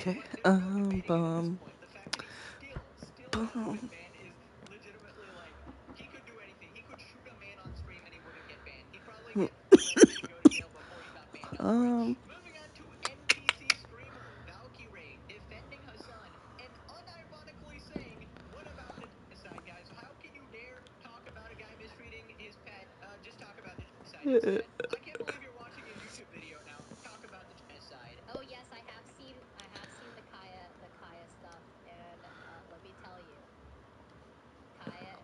Okay. Bum. Um. Oh yes, I have seen the Kaya stuff, and let me tell you, Kaya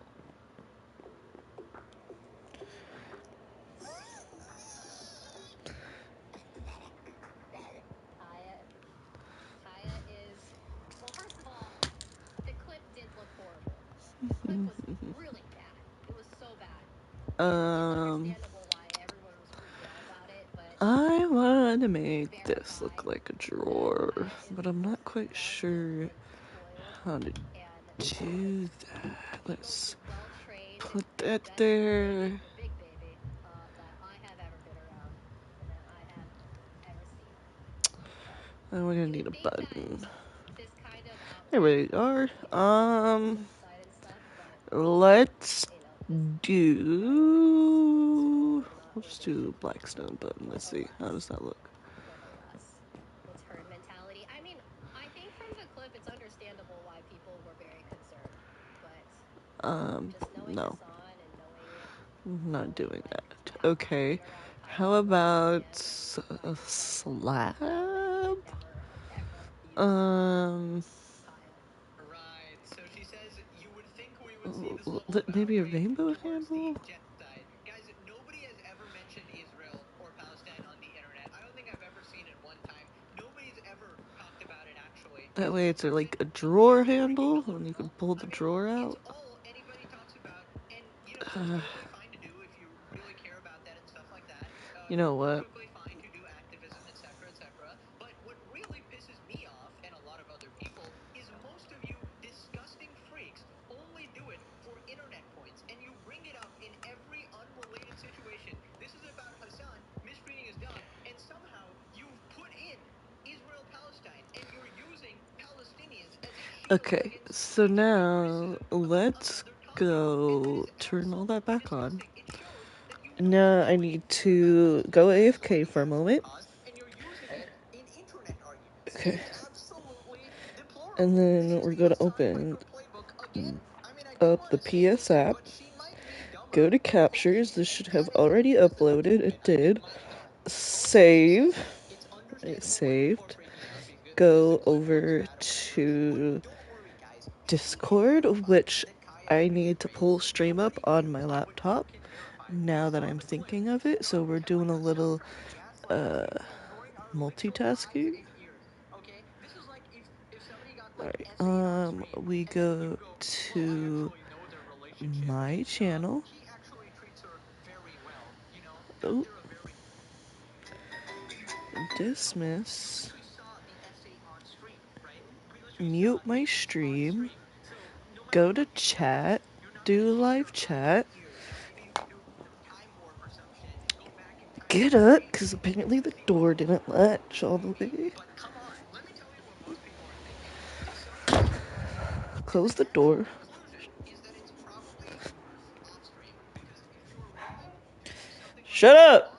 Kaya Kaya is, well, first of all, the clip did look horrible. The clip was really bad. It was so bad. And it's Um. understandable why everyone was freaking out about it, but I want to make this verify look like a that drawer, Kaya is but the I'm not most quite delicate sure and spoiled how to and do that. the most Let's well trained put and that best there. behaved big baby that I have ever been around and that I have ever seen. And we're gonna You need would a think that button. this kind of There outfit we are. would have a little bit more insight and stuff, but Let's this kind of is do. really not where Let's they do should be. Blackstone button. But Let's see. How does alas, that look? but alas, it's herd mentality. I mean, I think from the clip, it's understandable why people were very concerned, but just knowing No. Hassan and I'm not knowing doing like that. how he's Okay. been around How Kaya once about again a decided that slab? he would never ever use Um, Kaya. maybe a rainbow handle? That way it's like a drawer handle, and you can pull the drawer out. Uh, you know what? Okay, so now let's go turn all that back on. Now I need to go AFK for a moment. Okay. And then we're going to open up the PS app. Go to captures. This should have already uploaded. It did. Save. It saved. Go over to Discord, which I need to pull stream up on my laptop now that I'm thinking of it. So we're doing a little uh, multitasking. Alright, we go to my channel. Oh, dismiss. Mute my stream. Go to chat. Do live chat. Get up, because apparently the door didn't latch all the way. Close the door. Shut up!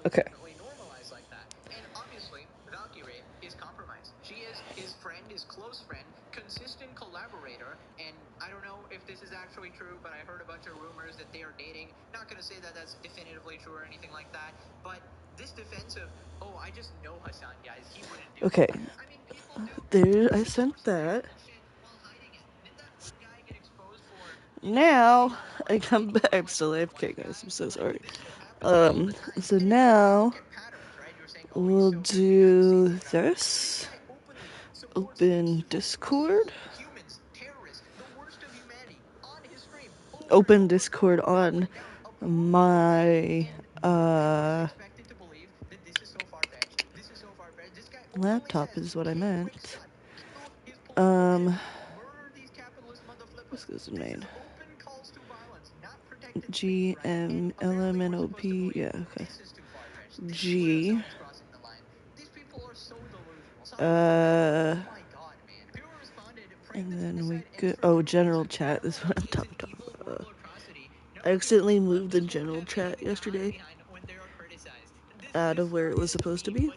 Okay. Okay. There, I sent that. Now I come back. I'm still AFK, guys. I'm so sorry. So now we'll do this. Open Discord. Open Discord on my laptop is what I meant. This goes in main. GMLMNOP. Yeah, okay. G. And then we go, oh, general chat, this is what I'm talking about. I accidentally moved the general chat yesterday out of where it was supposed to be,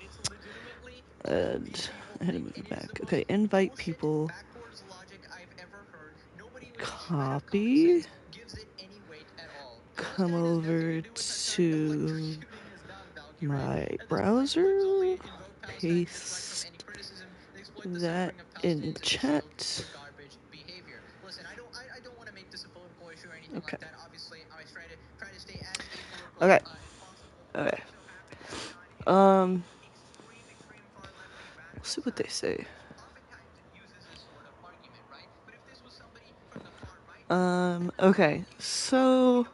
and I had to move it back. Okay, invite people, copy, come over to my browser, paste that in chat. Okay. Okay. Okay. Let's see what they say. Okay, so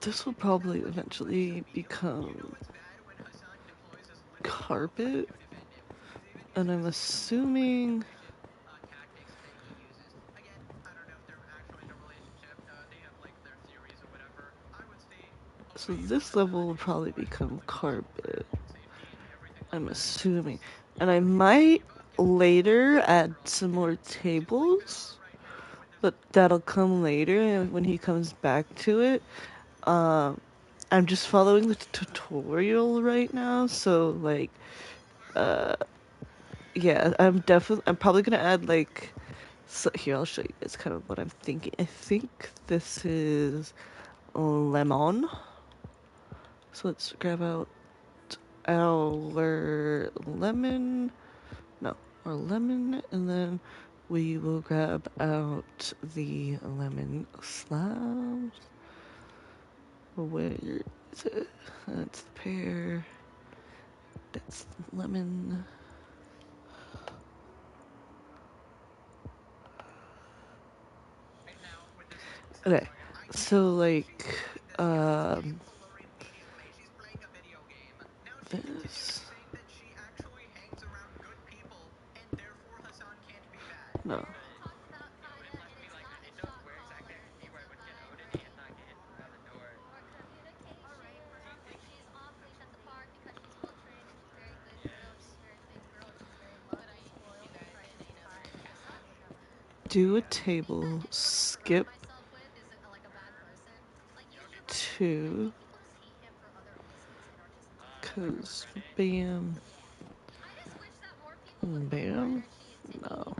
this will probably eventually become carpet, and I'm assuming so this level will probably become carpet, I'm assuming, and I might later add some more tables, but that'll come later when he comes back to it. I'm just following the tutorial right now, so like yeah, I'm probably gonna add like, so here I'll show you guys kind of what I'm thinking. I think this is lemon. So let's grab out our lemon, no, our lemon, and then we will grab out the lemon slabs. Where is it? That's the pear. That's the lemon. Okay, so like, this. No. Do a table, skip to, cause bam, bam, no.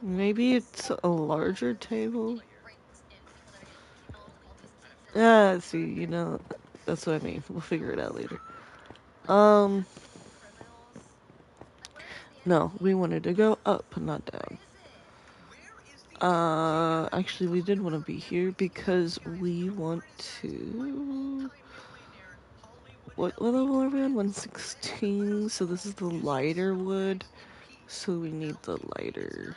Maybe it's a larger table. Ah, see, you know, that's what I mean. We'll figure it out later. No, we wanted to go up, not down. Actually, we did want to be here because we want to... What level are we on? 116, so this is the lighter wood. So we need the lighter.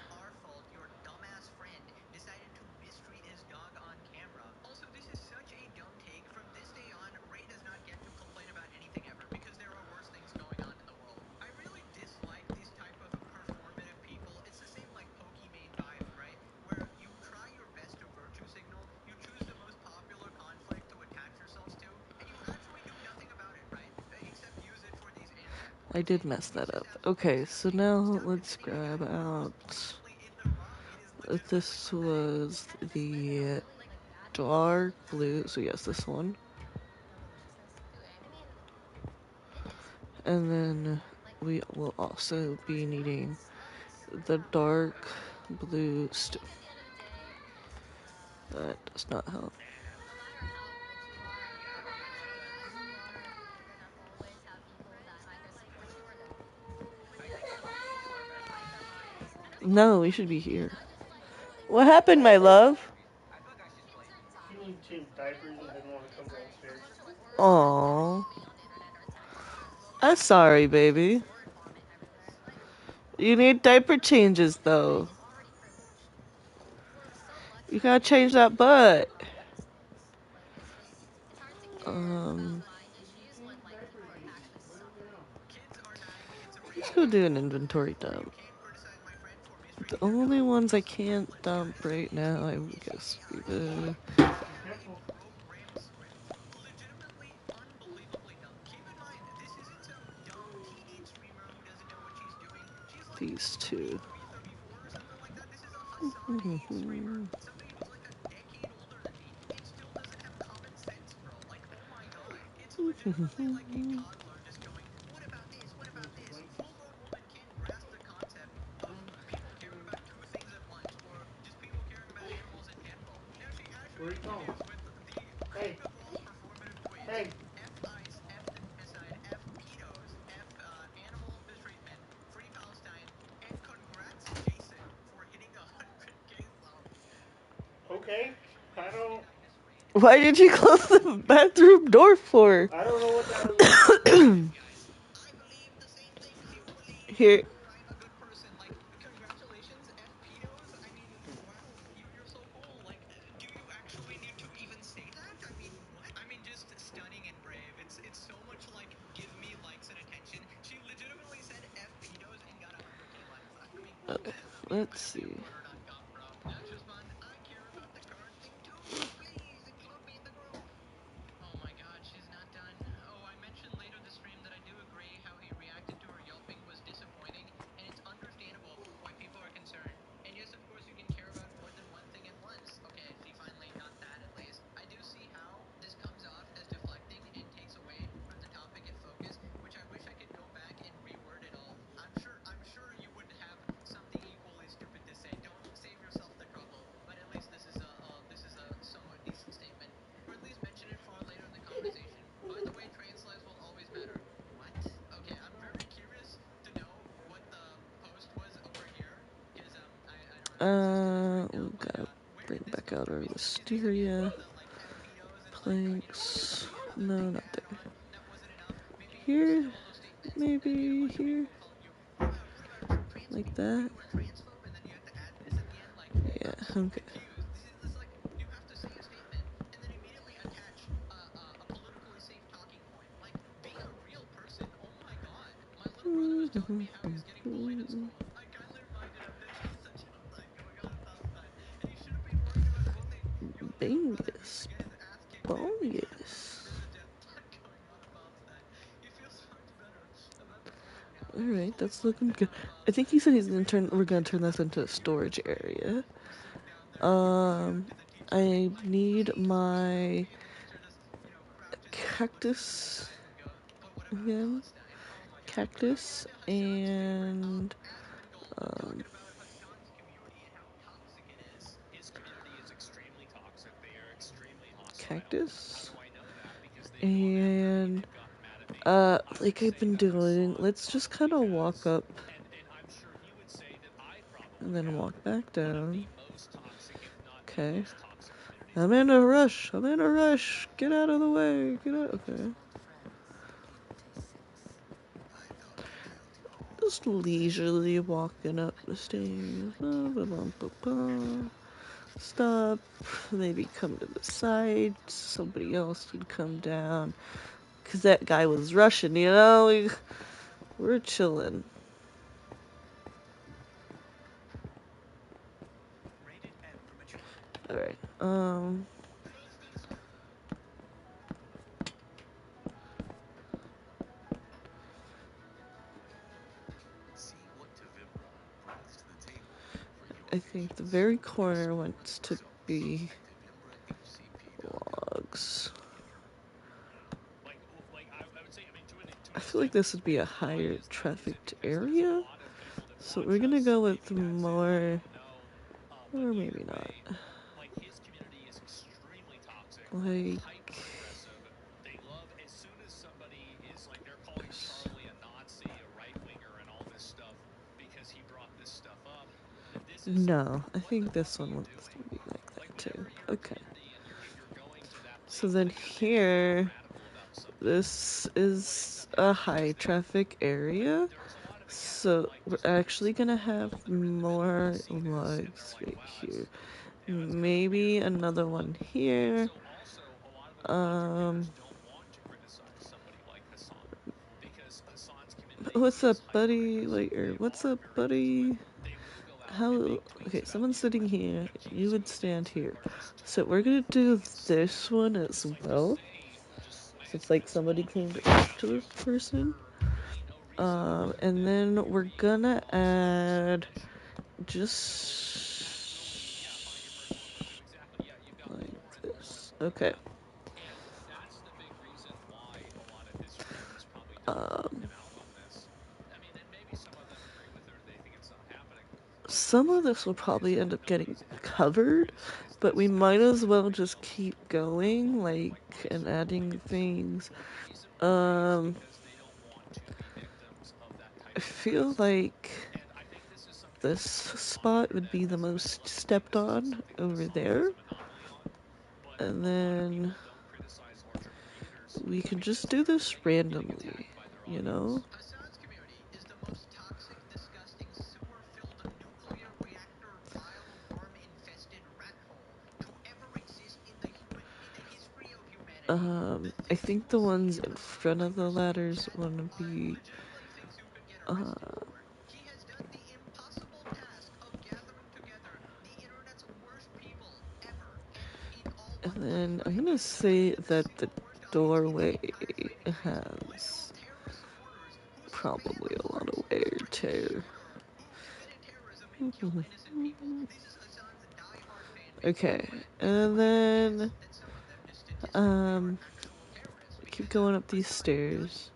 I did mess that up. Okay, so now let's grab out... This was the dark blue, so yes, this one. And then we will also be needing the dark blue that does not help. No, we should be here. What happened, my love? He changed diapers and didn't want to come downstairs. Aww. I'm sorry, baby. You need diaper changes, though. You gotta change that butt. Let's go do an inventory dump. The only ones I can't dump right now, I would guess, be the... Careful. These two. Where are you going? Hey. Hey. Okay. I don't Why did you close the bathroom door for? know what that was. Here. Okay, let's see. We gotta bring back out our wisteria planks. No, not there. Here, maybe here, like that. Yeah, okay. Bingus. Bongus. Alright, that's looking good. I think he said we're gonna turn this into a storage area. I need my cactus again. Cactus and cactus and like I've been doing, let's just kind of walk up and then walk back down. Okay. I'm in a rush. Get out of the way. Get out. Okay. Just leisurely walking up the stairs. Stop. Maybe come to the side. Somebody else can come down. Because that guy was rushing, you know? We're chilling. Alright. I think the very corner wants to be logs. I feel like this would be a higher trafficked area. So we're gonna go with more, or maybe not. Like, no, I think this one wants to be like that too. Okay. So then here, this is a high traffic area. So we're actually gonna have more logs right here. Maybe another one here. What's up, buddy? What's up, buddy? Okay, someone's sitting here, you would stand here. So we're gonna do this one as well. So it's like somebody came to talk to this person. And then we're gonna add just like this. Okay. Some of this will probably end up getting covered, but we might as well just keep going, like, and adding things. I feel like this spot would be the most stepped on over there. And then we can just do this randomly, you know? I think the ones in front of the ladders want to be, and then I'm gonna say that the doorway has probably a lot of wear too. Okay, and then keep going up these stairs.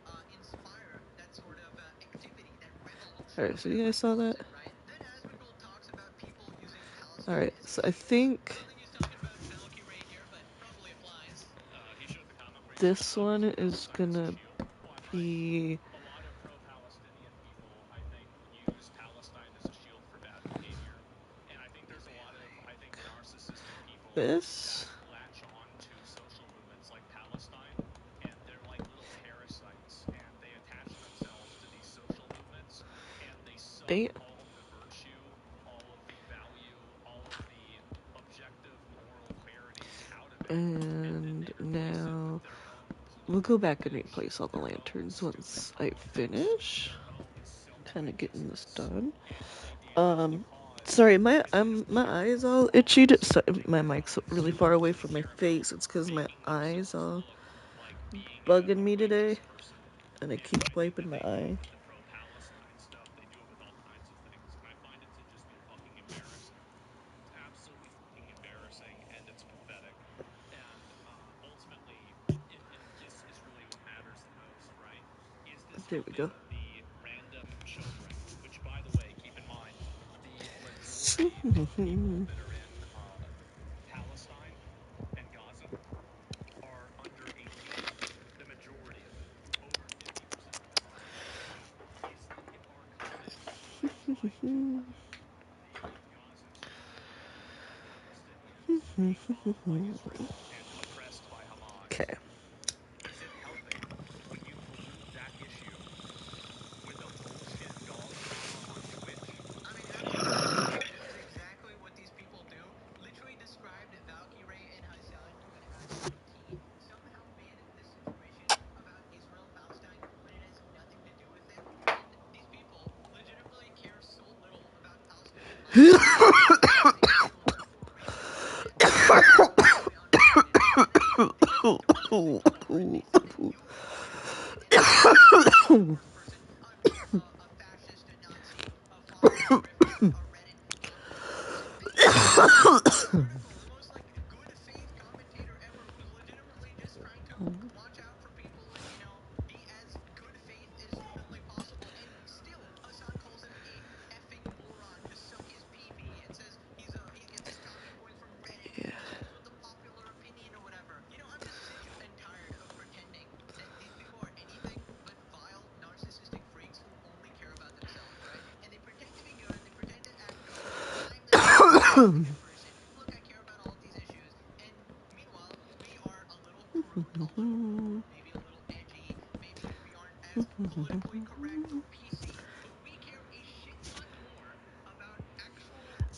Alright, so you guys saw that? Alright, so I think this one is gonna be this. Damn. And now we'll go back and replace all the lanterns once I finish. Kind of getting this done. Sorry, my eyes all itchy. So my mic's really far away from my face. It's because my eyes all bugging me today, and I keep wiping my eye. There we go. Okay.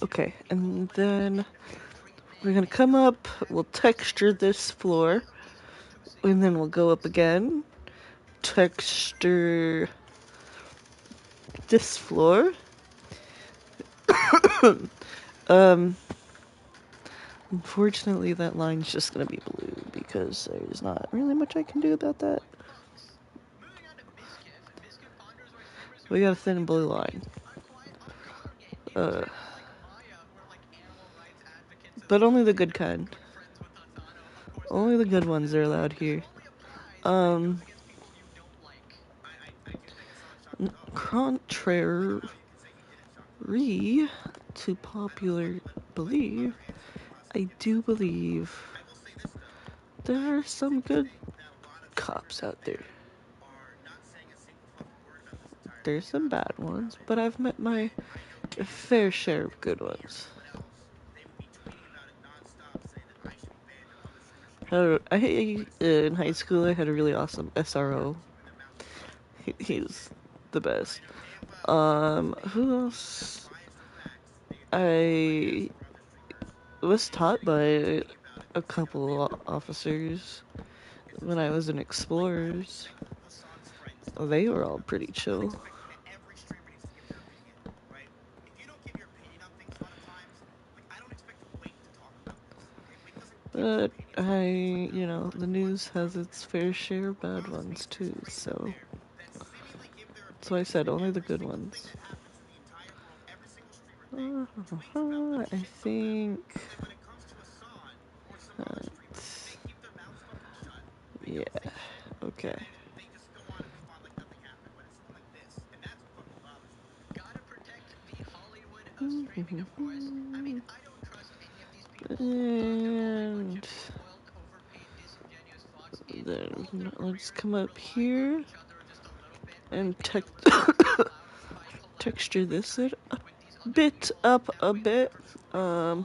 Okay, and then we're gonna come up, we'll texture this floor, and then we'll go up again, texture this floor, Unfortunately, that line's just gonna be blue because there's not really much I can do about that. We got a thin blue line. But only the good kind. Only the good ones are allowed here. Contrary to popular belief, I do believe there are some good cops out there. There's some bad ones, but I've met my fair share of good ones. In high school, I had a really awesome SRO. He's the best. Who else? I was taught by a couple officers when I was in Explorers. They were all pretty chill. But the news has its fair share of bad ones too, so that's why I said only the good ones. I think yeah, okay. And then let's come up here and texture this a bit up a bit. Not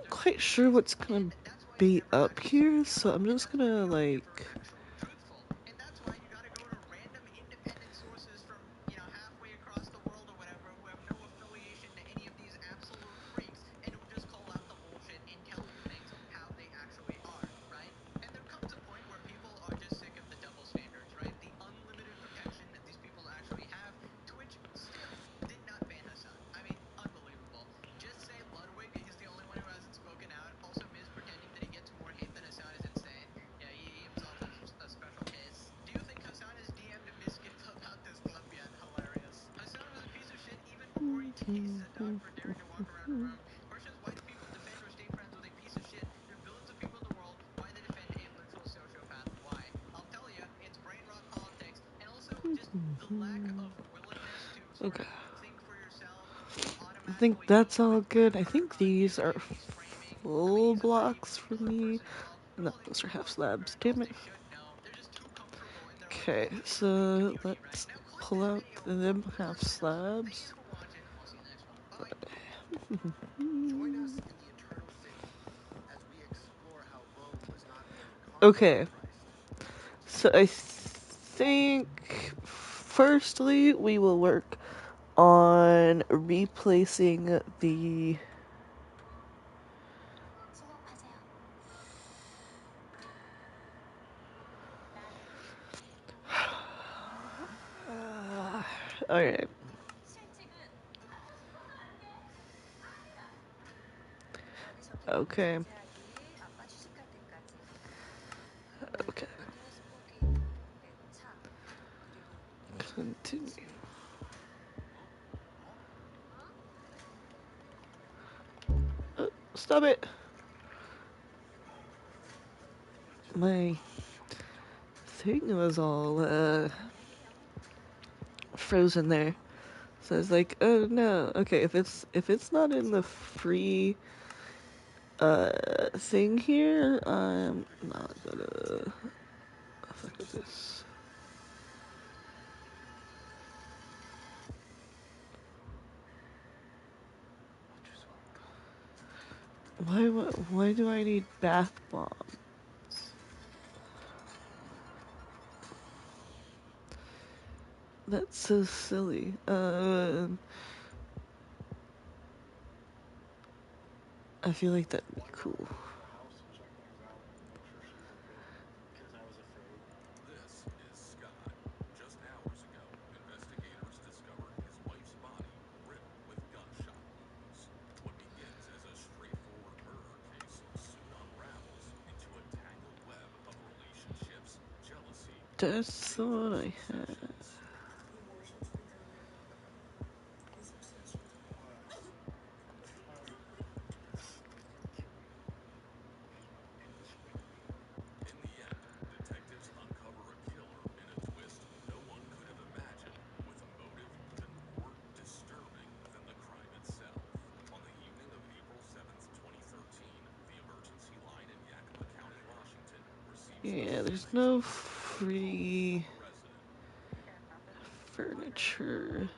quite sure what's gonna be up here, so I'm just gonna like okay. I think that's all good. I think these are full blocks for me. No, those are half slabs. Damn it. Okay, so let's pull out them half slabs. Okay, so I think firstly we will work on replacing the alright. Okay. Okay. Continue. Stop it! My thing was all, frozen there. So I was like, oh no. Okay, if it's not in the free thing here, I'm not gonna fuck with this. Why do I need bath bombs? That's so silly. I feel like that'd be cool. That's the one I had. Yeah, there's no free furniture.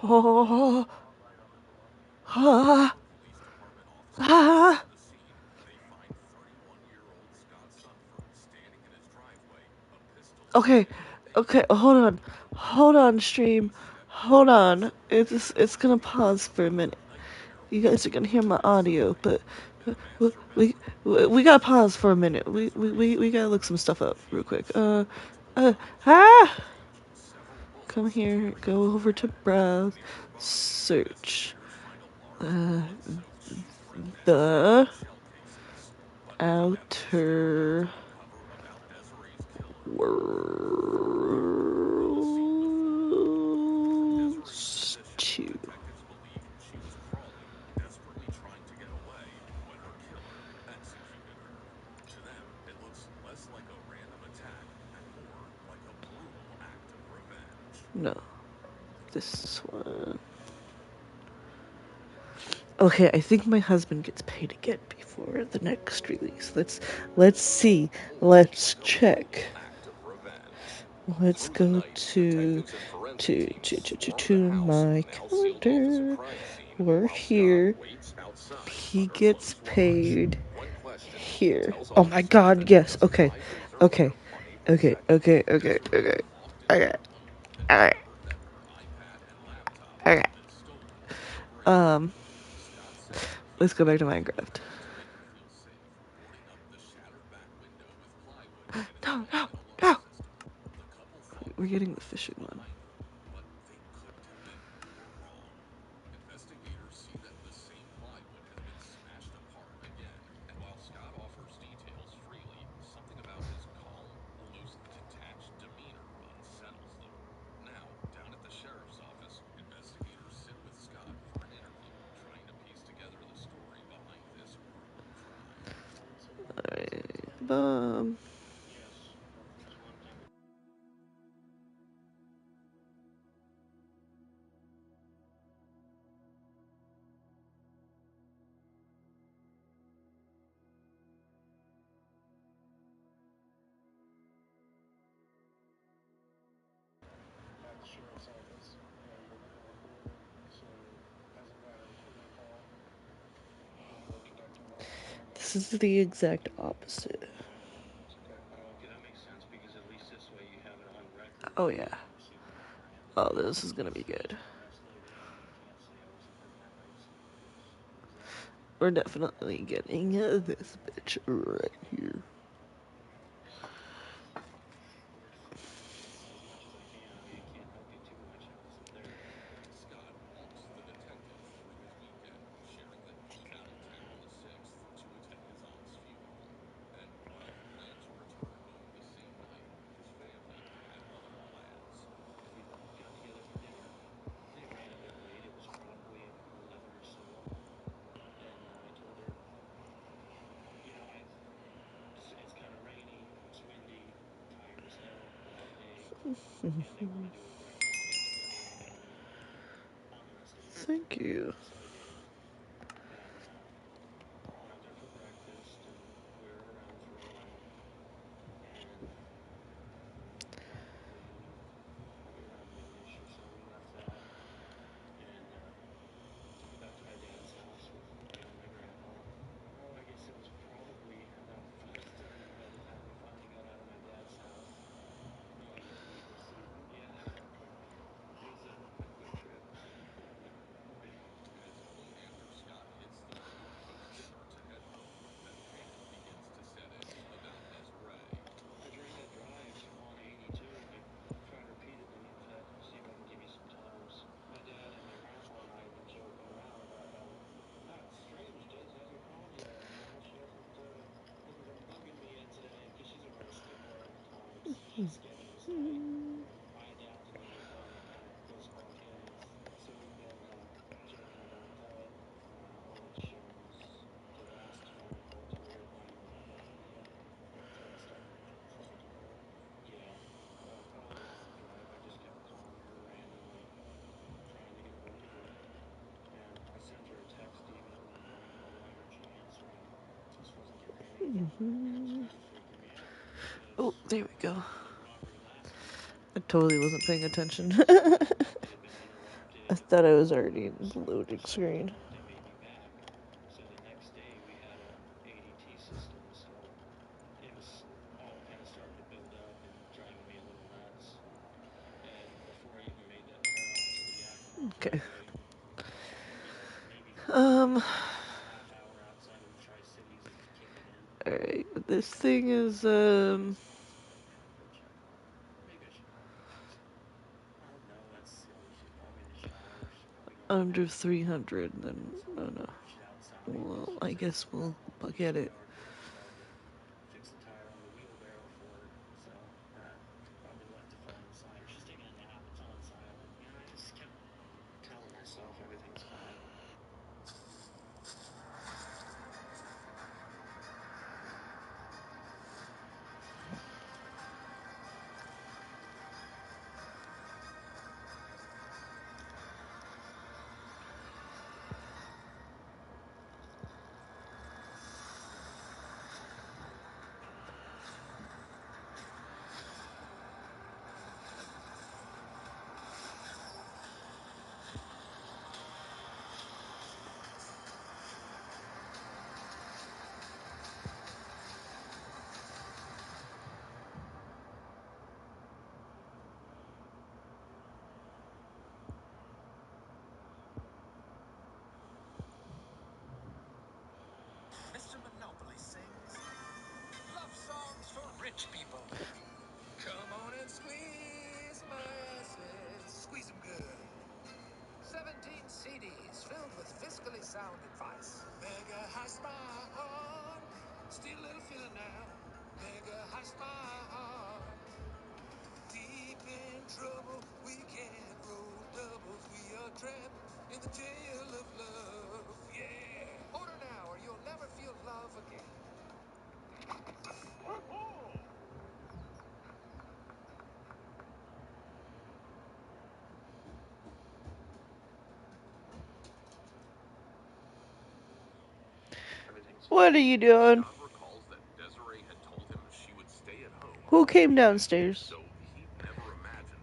Oh, ah, ah. Okay, okay, hold on, stream, hold on. It's gonna pause for a minute. You guys are gonna hear my audio, but we gotta pause for a minute. We gotta look some stuff up real quick. Ah! Come here, go over to browse, search. The Outer Worlds 2. No, this one. Okay, I think my husband gets paid again before the next release. Let's see. Let's check. Let's go to my calendar. We're here. He gets paid here. Oh my god, yes. Okay. Okay. Okay. Okay. Okay. Okay. Okay. Okay. Okay. Let's go back to Minecraft. No, no, no. We're getting the fishing one. Alright, this is the exact opposite. Oh yeah. Oh, this is gonna be good. We're definitely getting this bitch right here. Thank you. Oh, there we go. I totally wasn't paying attention. I thought I was already in the loading screen. Okay. Alright, this thing is, under 300, then, oh no. Well, I guess we'll get it. Mr. Monopoly sings love songs for rich people. Come on and squeeze my asses. Squeeze them good. 17 CDs filled with fiscally sound advice. Mega high smile. Still a little feeling now. Mega high smile. Deep in trouble, we can't roll doubles. We are trapped in the jail of love. Yeah. Order now or you'll never feel love again. What are you doing? Who came downstairs?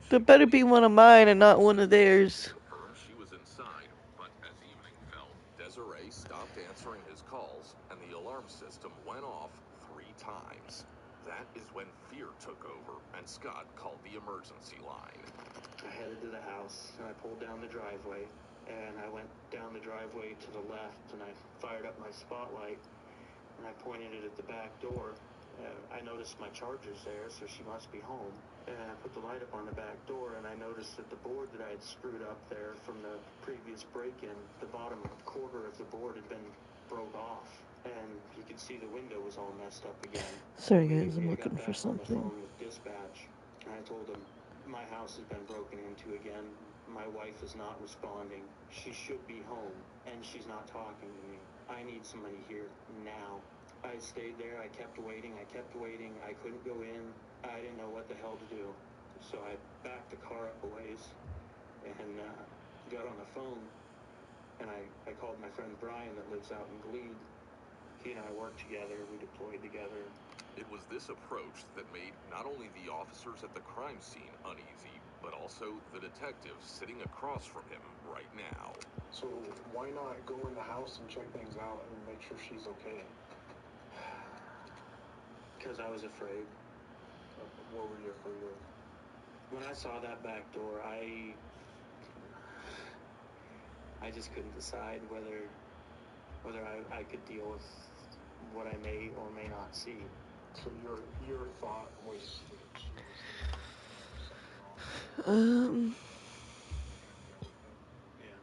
That better be one of mine and not one of theirs. She was inside, but as evening fell, Desiree stopped answering his calls, and the alarm system went off 3 times. That is when fear took over, and Scott called the emergency line. I headed to the house, and I pulled down the driveway, and I went down the driveway to the left, and I fired up my spotlight, and I pointed it at the back door. I noticed my charger's there, so she must be home. And I put the light up on the back door, and I noticed that the board that I had screwed up there from the previous break-in, the bottom quarter of the board had been broke off, and you could see the window was all messed up again. Sorry guys, I'm looking for something. I got back on the phone with dispatch, and I told them, my house has been broken into again. My wife is not responding. She should be home, and she's not talking to me. I need somebody here now. I stayed there. I kept waiting. I couldn't go in. I didn't know what the hell to do. So I backed the car up a ways and got on the phone. And I called my friend Brian that lives out in Glebe. He and I worked together. We deployed together. It was this approach that made not only the officers at the crime scene uneasy, but also the detectives sitting across from him right now. So why not go in the house and check things out and make sure she's okay? Because I was afraid. What were you afraid of? When I saw that back door, I just couldn't decide whether I could deal with what I may or may not see. So your thought was that she was there, something wrong. Yeah.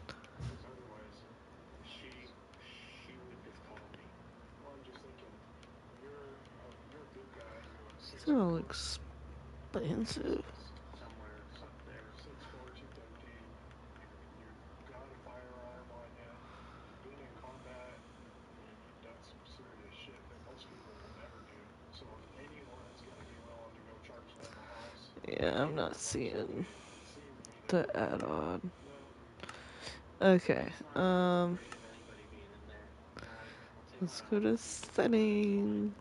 Because otherwise, she wouldn't have called me. Well, I'm just thinking, you're a good guy. They're all expensive. somewhere up there. 6'4", 213. You've got a firearm on you. You've been in combat, and you've done some serious shit that most people will never do. So if anyone's going to be willing to go charge down the house, Yeah, I'm not seeing seeing me the add-on. no. Okay, It's not afraid of anybody being in there. I'll take let's my go to off. settings.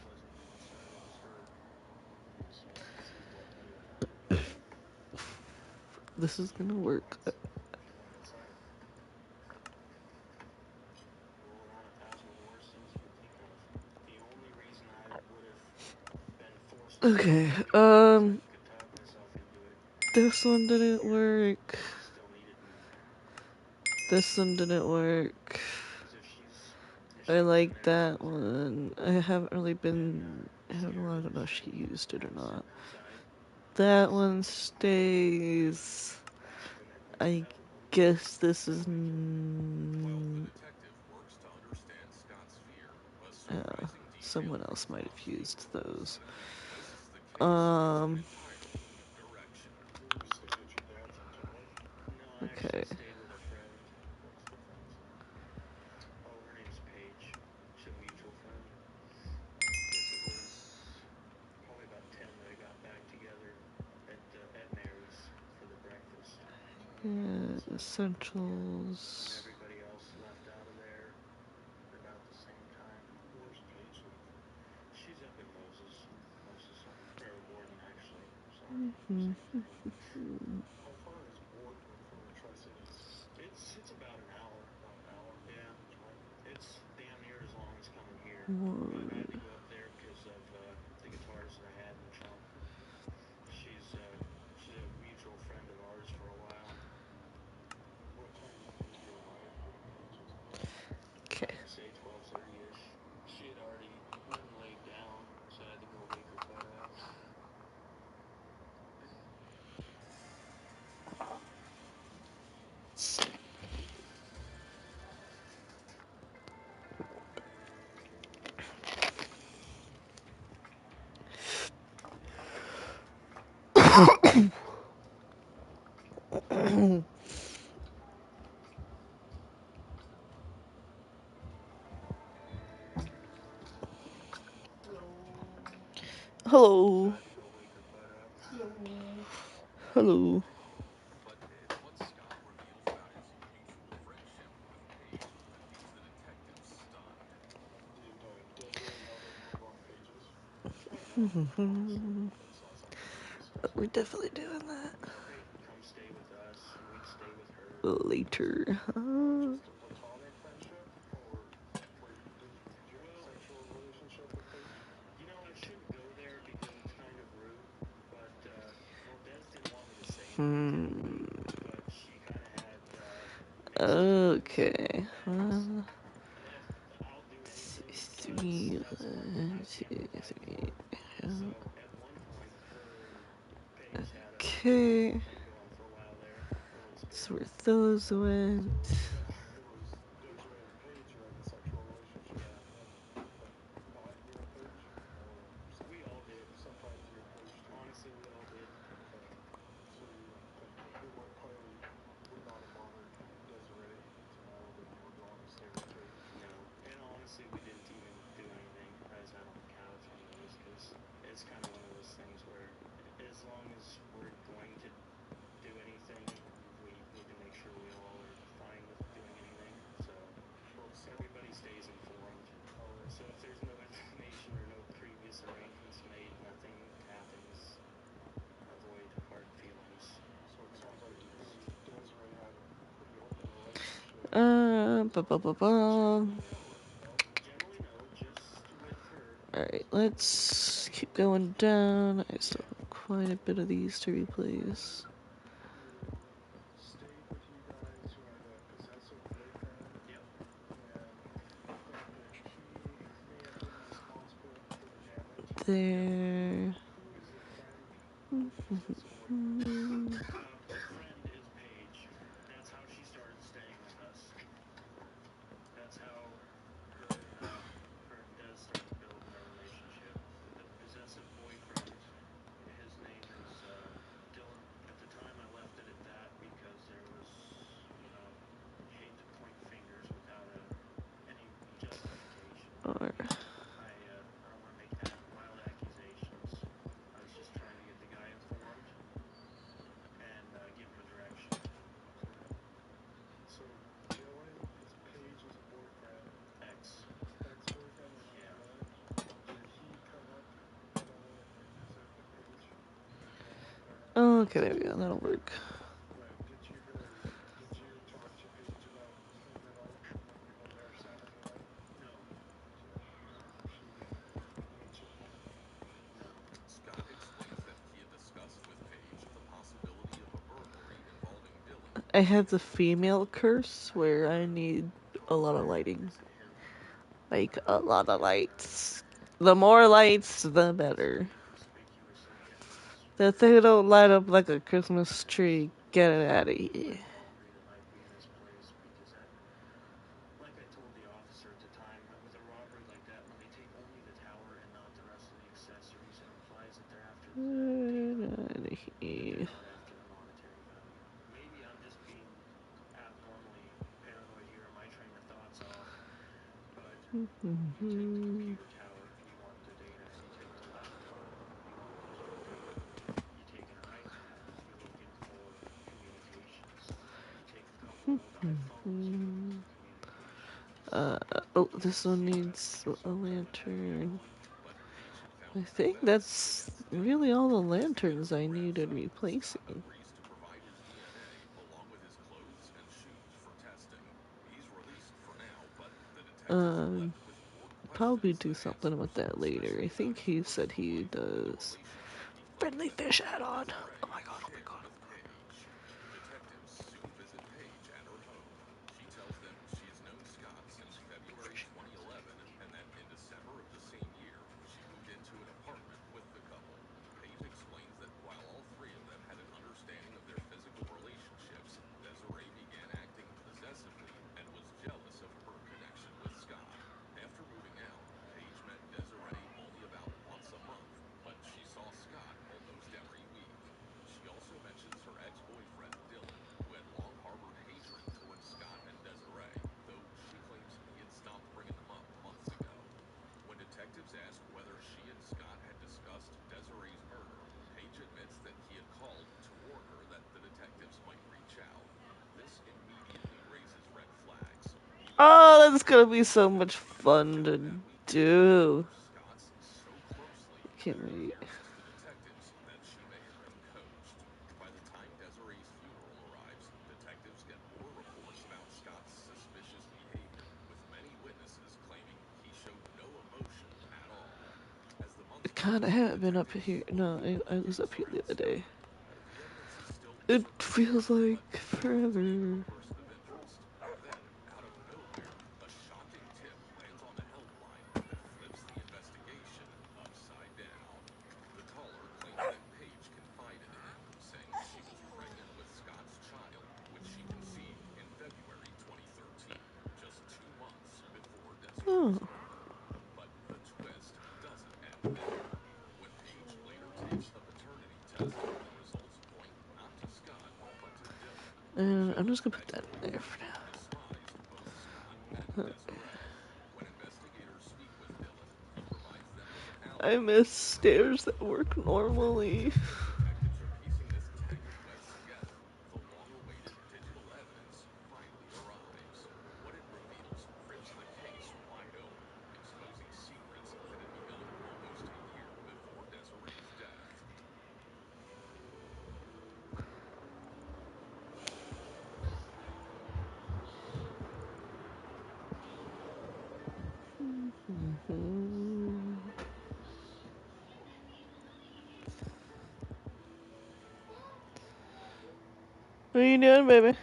Wasn't concerned, it was her. So let's see what This is gonna work. if you want inside. Rolling on 1,000 horses, you would think of the only reason I would have been forced to Okay, could talk myself into it. this one didn't work. Still needed me. This one didn't work. Because if she's I in like there, that one. I haven't really been. I don't know if she used it or not. inside, That one stays. I guess this is. Well, the detective works to understand Scott's fear. A surprising detail Someone from else might have Tom's used people those. suddenly places the case in an entirely new direction. You stayed at your dad's in Cali? No, I Okay. actually stayed with a friend. What's the friend's name? Oh, her name's Paige. She's a mutual friend. Guess it was probably about 10 that I got back together at Mary's for the breakfast. Yeah, essentials. And everybody else left out of there at about the same time. Where's Paige live? She's up in Moses. Or Warden, actually. Sorry. Same thing. How far is Warden from the Tri-Cities? It's about an hour. About an hour? Yeah. Each way? It's damn near as long as coming here. Whoa. But I had to go up there because of the guitars that I had in the trunk. She's a mutual friend of ours for a while. What time did you arrive at Paige's place? Okay. I'd say 12:30ish. She had already went and laid down, so I had to go wake her butt up. Hello. I had to go wake her butt up. Hello. But it's what Scott revealed about his mutual friendship with Paige that leaves the detective stunned. Did Desiree and Albert move off Paige's? Honestly, that's not something we discussed. We're definitely doing that No, they'd come stay with us, and we'd stay with her. later. Just a platonic friendship, or did you have a sexual relationship with Paige? You know, I shouldn't go there because it's kind of rude, but, well, Des didn't want me to say anything, but she kind of had, Okay. and I'll do anything Three, because that's one thing I can't provide for. So, at one point, her and Paige had a Okay. thing going for a while there. It was That's good. where those went. It was Desiree and Paige who had the sexual relationship. Yeah. But not you and Paige? Or We all did. sometimes you and Paige too? Honestly, we all did. Okay. So it probably would not have bothered Desiree to know that you were going to stay with Paige? No. And honestly, we didn't even do anything. I was out on the couch anyways, because it's kind of one of those things where as long as we're going to do anything, we need to make sure we all are fine with doing anything. So everybody stays informed. So if there's no information or no previous arrangements made, nothing happens. Avoid hard feelings. So it sounds like you and Desiree had a pretty open relationship. Generally, no, just with her. Alright, let's keep going down. I still have quite a bit of these to replace. Your woman stayed with you guys who had a possessive boyfriend. Yep. And you think that he may have been responsible for the damage. There. Who is the friend with the possessive boyfriend? Her friend is Paige. That's how she started staying with us. That's how her and Des started building their relationship. Or... I don't want to make that wild accusations. I was just trying to get the guy informed and give him a direction. So, Dylan is Paige's boyfriend. Ex-boyfriend? Yeah. Did he come up at all and visit with Paige? Oh, okay, there we go. That'll work. But did you talk to Paige about him at all when you were there Saturday night? No. She mentioned him? No. Scott explains that he had discussed with Paige the possibility of a burglary involving Dylan. I have the female curse where I need a lot of lighting. Like, a lot of lights. The more lights, the better. That they don't light up like a Christmas tree. Get it out of here. Like I told the officer at the time, with a robbery like that, when they take only the tower and not the rest of the accessories, it implies that they're after the data, Out of here. not after the monetary value. Maybe I'm just being abnormally paranoid here, and my train of thoughts off, but you take the computer tower, you want the data. You take the laptop, you want digital data. You take an iPad, you're looking for communications. You take a couple old iPhones, you're looking for communications. Oh, this one needs a lantern. I think that's really all the lanterns I needed replacing. Agrees to provide his DNA along with his clothes and shoes for testing. He's released for now, but the detectives are left with more Probably questions do than something answers, with that later. I think he said he does. Friendly fish add-on. Oh my god, oh my god. Detectives soon visit Paige at her home. She tells them she has known Scott since February 2011 and that in December of the same year, she moved into an apartment with the couple. Paige explains that while all three of them had an understanding of their physical relationships, Desiree began acting possessively and was jealous of her connection with Scott. After moving out, Paige met Desiree only about once a month, but she saw Scott almost every week. She also mentions her ex-boyfriend, Dylan, who had long harbored hatred towards Scott and Desiree, though she claims he had stopped bringing them up months ago. When detectives ask whether she and Scott had discussed Desiree's murder, Paige admits that he had called to warn her that the detectives might reach out. This immediately raises red flags. Oh, that's gonna be so much fun to do. Scott's so closely, Can't wait. fears to the detectives that she may have been coached. By the time Desiree's funeral arrives, detectives get more reports about Scott's suspicious behavior, with many witnesses claiming he showed no emotion at all. As the months God, I pass, haven't been up here. No, I was up here the other day. the evidence is still It circulating, feels like but forever. person of interest. Then, out of nowhere, a shocking tip lands on the helpline that flips the investigation upside down. The caller claims that Paige confided in him, saying she was pregnant with Scott's child, which she conceived in February 2013, just 2 months before Desiree's murder. But the twist doesn't end there. When Paige later takes a paternity test, the results point not to Scott, but to Dylan. And I'm just gonna put that in there for now. Despised both Scott and Desiree. When investigators speak with Dylan, he provides them with an alibi. I miss stairs that work normally. Detectives are piecing this tangled web together. The long-awaited digital evidence finally arrives. What it reveals rips the case wide open, exposing secrets that had begun almost a year before Desiree's death. What are you doing, baby?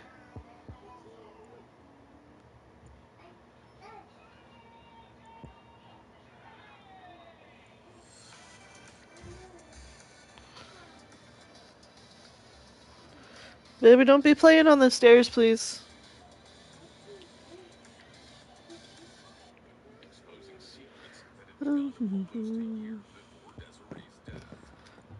Baby, don't be playing on the stairs, please. Exposing secrets that had begun almost a year before Desiree's death.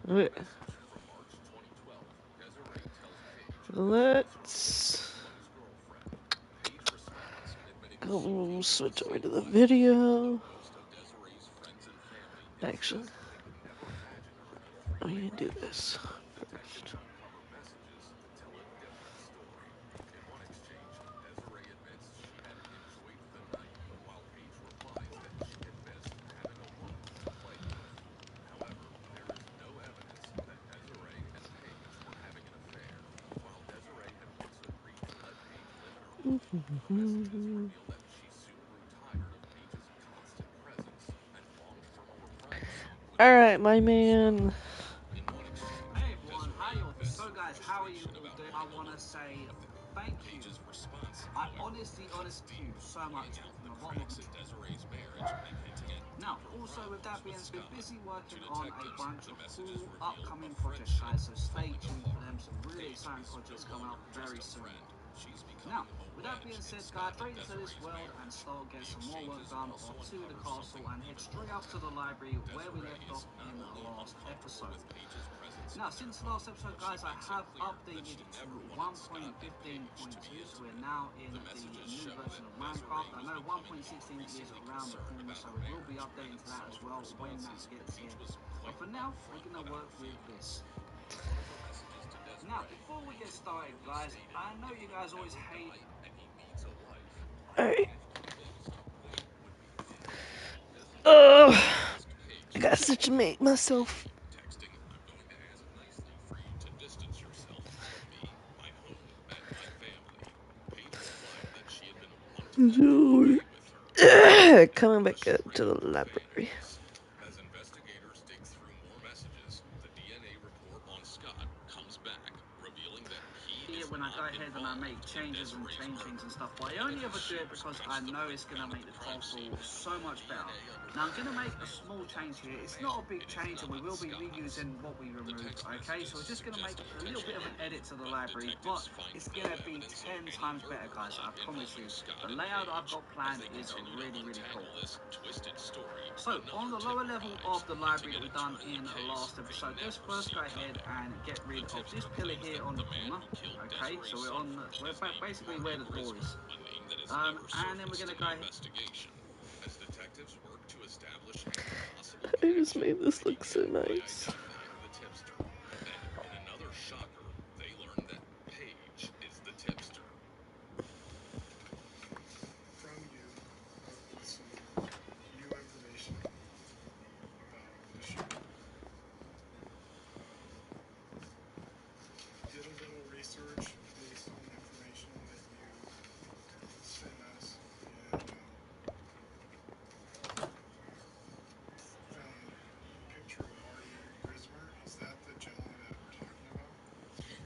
In a Okay. message from March 2012, Desiree tells Paige that she was her Let's close girlfriend. Paige responds, admitting We'll switch over to the video. Actually, I'm gonna do this first. Alright, my man. Hey everyone, how you all doing? So guys, how are you all doing? I want to say thank you. I honestly thank you so much from the bottom of my heart. Now, also with that being said, we're busy working on a bunch of cool upcoming projects, guys, so stay tuned for them. Some really exciting projects coming up very soon. Now, with that being said, guys, straight into this world and start getting some more work done on to the castle and head straight up to the library where we left off in the last episode. Now, since the last episode, guys, I have updated to 1.15.2, so we're now in the new version of Minecraft. I know 1.16 is around the corner, so we will be updating to that as well when that gets here. But for now, we're going to work with this. Now, before we get started, guys, I know you guys always hate... Alright. Oh, I got such a make myself. Coming back up to the library. As investigators dig through more messages, the DNA report on Scott comes back, revealing that he is when I go ahead and I make changes and change things and stuff, but I only ever do it because I know it's going to make the castle so much better. Now I'm going to make a small change here. It's not a big change and we will be reusing what we removed, okay? So we're just going to make a little bit of an edit to the library, but it's going to be 10 times better, guys. I promise you. The layout I've got planned is really, really cool. So on the lower level of the library that we've done in the last episode, let's first go ahead and get rid of this pillar here on the corner. Okay, so we're basically where the door is. And then we're going to go ahead. As detectives work to establish possible I just made this look so nice. the tipster. And in another shocker, they learn that Paige is the tipster. From you, with some new information about the show. Did a little research based on information that you sent us, and found a picture of Marty Grismer. Is that the gentleman that we're talking about? Okay.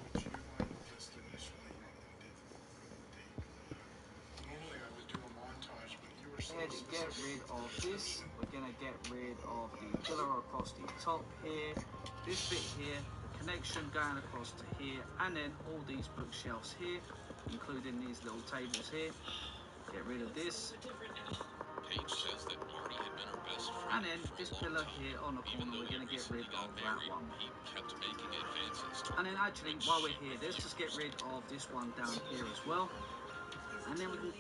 Would you mind just initially normally I would do a montage, but you were so specific. Get rid of this. We're going to get rid of the pillar across the top here, this bit here, the connection going across to here, and then all these bookshelves here, including these little tables here. Get rid of this. Paige says that Marty had been her best friend. And then this pillar here on the corner, we're going to get rid of that one. He kept making advances. And then actually, while we're here, let's just get rid of this one down here as well. And then we can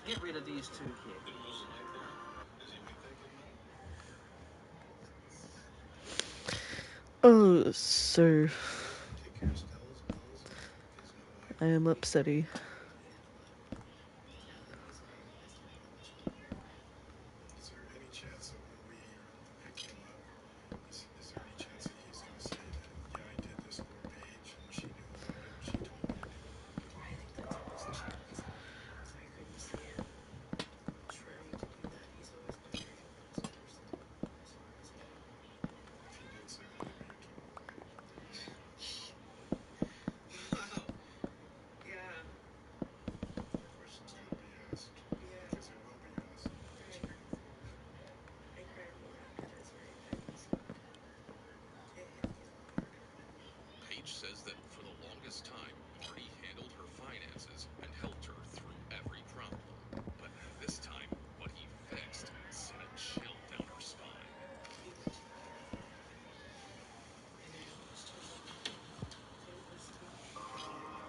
get rid of these two here. Oh, sir. I am upsetty. Is there any chance that when we pick him up, is there any chance that he's going to say that, yeah, I did this for Paige and she knew about it and she told me to do it? If he did say that, maybe you told me. Questions got to be asked. Because they will be asked. Paige says that for the longest time, Marty handled her finances and helped her through every problem. But this time, what he fixed sent a chill down her spine.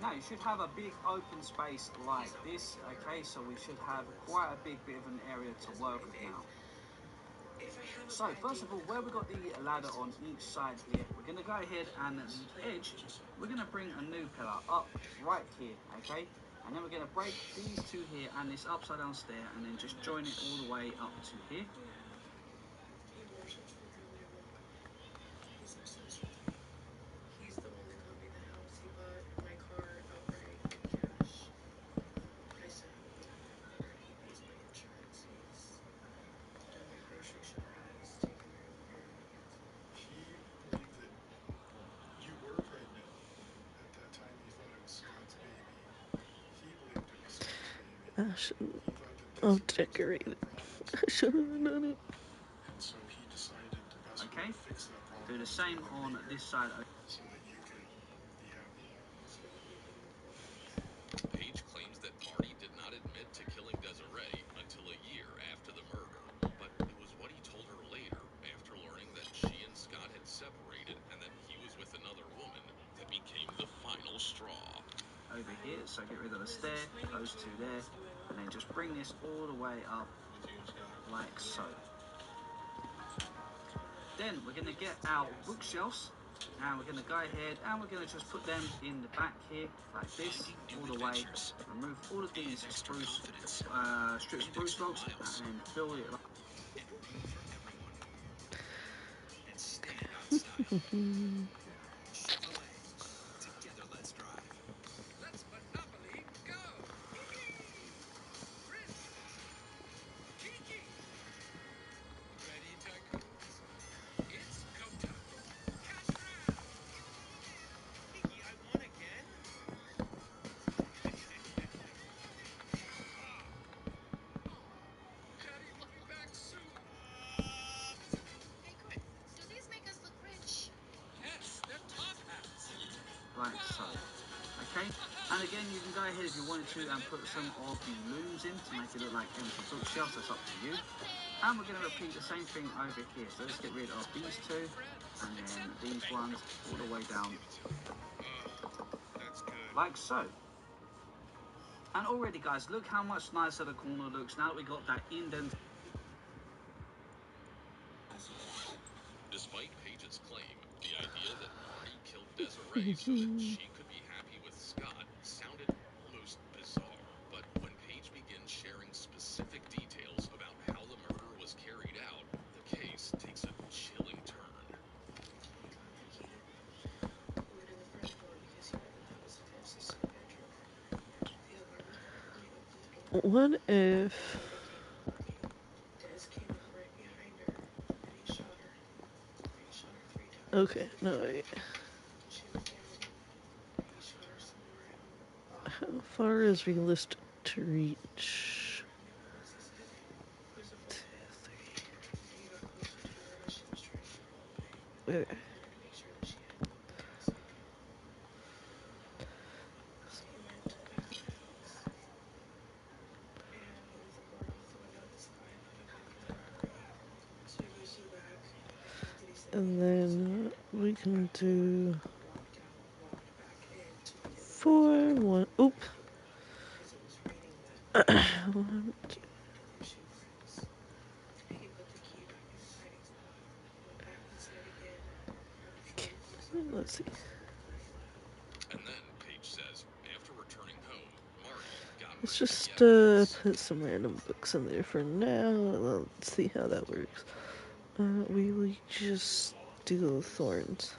now you should have a big open space like this, okay? So we should have quite a big bit of an area to work with now. So first of all, where we got the ladder on each side here, we're going to go ahead and the edge, we're going to bring a new pillar up right here, okay? And then we're going to break these two here and this upside down stair and then just join it all the way up to here. I shouldn't have decorated. I should have done it. Okay, do the same on this side. Paige claims that Marty did not admit to killing Desiree until a year after the murder, but it was what he told her later, after learning that she and Scott had separated and that he was with another woman, that became the final straw. Over here, so get rid of the stair, those two there, and then just bring this all the way up like so. Then we're going to get our bookshelves and we're going to go ahead and we're going to just put them in the back here like this all the way. Remove all of these spruce strip spruce logs and fill it up. Together, let's drive. Let's Monopoly go! Rich! Kiki! Ready, tycoons? It's go time. Cash grab! Kiki, I won again? Daddy, we'll be back soon. Hey, Chris, do these make us look rich? Yes, they're top hats. Like so. Okay, and again you can go ahead if you wanted to and put some of the looms in to make it look like empty bookshelves, that's up to you. And we're going to repeat the same thing over here. So let's get rid of these two and then these ones all the way down That's good. like so. And already guys, look how much nicer the corner looks now that we got that indent. Despite Paige's claim, the idea that Marty killed Desiree so that she could be happy with Scott sounded almost bizarre. But when Paige begins sharing specific details about how the murder was carried out, the case takes a chilling turn. What if... Okay, no, wait. How far is realistic to reach? 2, 3. Okay. And then we can do 4, 1. Oop. 1, 2. Okay, let's see. And then, Paige says, after returning home, Marty got Let's rid of just the evidence. put some random books in there for now. Let's see how that works. We will just do thorns.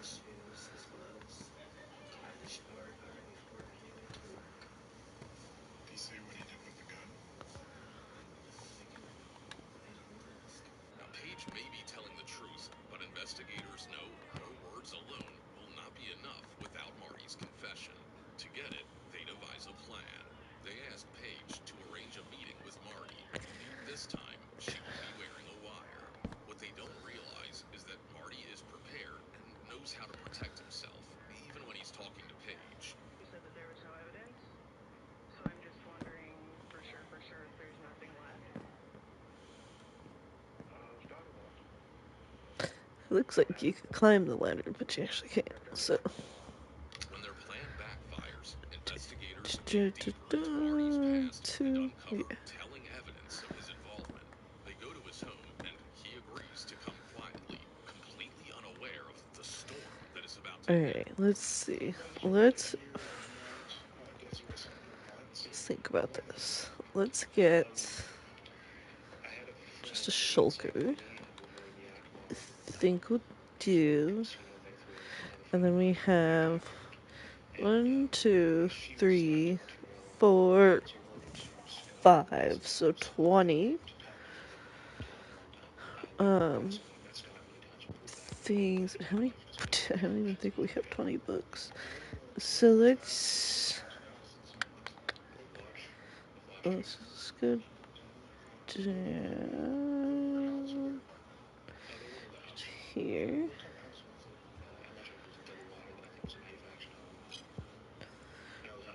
Now, Paige may be telling the truth, but investigators know her words alone will not be enough without Marty's confession. To get it, they devise a plan. They ask Paige to arrange a meeting with Marty. This time, she will be wearing a wire. What they don't realize is that Marty is prepared and knows how to protect himself, even when he's talking to Paige. You said that there was no evidence, so I'm just wondering for sure if there's nothing left. It looks like you could climb the ladder, but you actually can't, so... When their plan backfires, investigators Two. Yeah. telling evidence of his involvement. They go to his home, and he agrees to come quietly, completely unaware of the storm that is about to hit. Alright, let's see. Let's think about this. Let's get just a shulker. I think we'll do. And then we have 1, 2, 3, 4, 5. So 20. Things. How many? I don't even think we have 20 books. So let's go down here.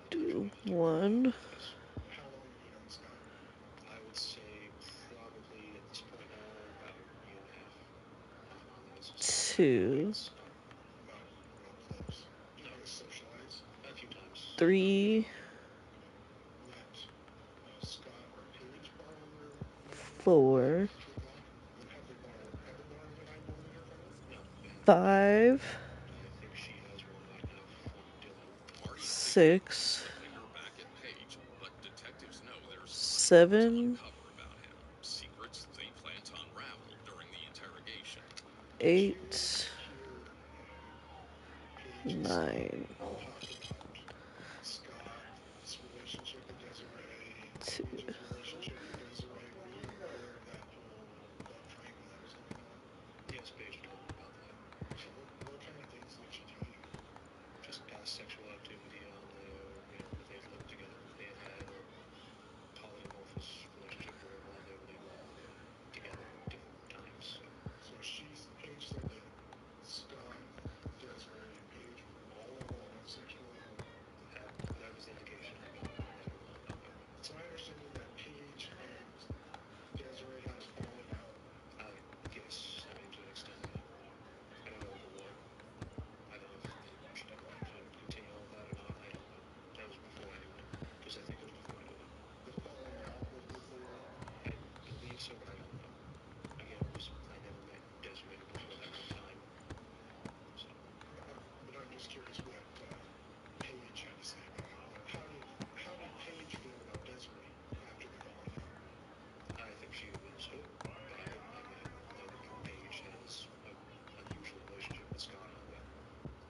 Do 1. 2. 3. 4. 5. 6. 7. 8. 9. 2. Sexual activity on that they've lived together, they had had a polymorphous relationship where one they were together at different times. So Paige said that Scott, Desiree, and Paige were all involved in sexual. That was the indication. It's my understanding that Paige and Desiree had a falling out. Yes, I mean to an extent. I don't know over what. I don't know if they should ever continue all that or not. I don't know. That was before I knew it. Because I think it was before I knew it. The falling out was before? I believe so, but I don't know. Again, I never met Desiree before that one time. So, but I'm just curious what Paige had to say about it. How did Paige feel about Desiree after the falling out? I think she was hurt by it. I mean, I know that Paige has an unusual relationship with Scott.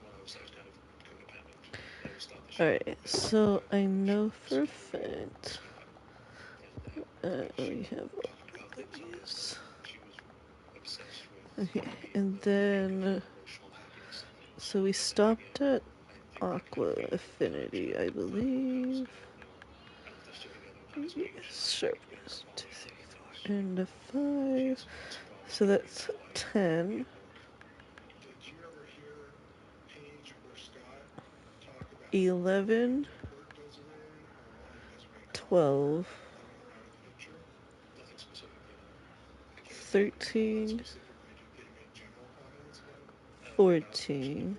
When I was kind of codependent. I always thought that she Alright, so I know for a fact. We have all of these. Okay, and then. So we stopped at Aqua Affinity, I believe. Yes, sharpness. 2, 3, 4, and a 5. So that's 10. 11. 12. 13. 14.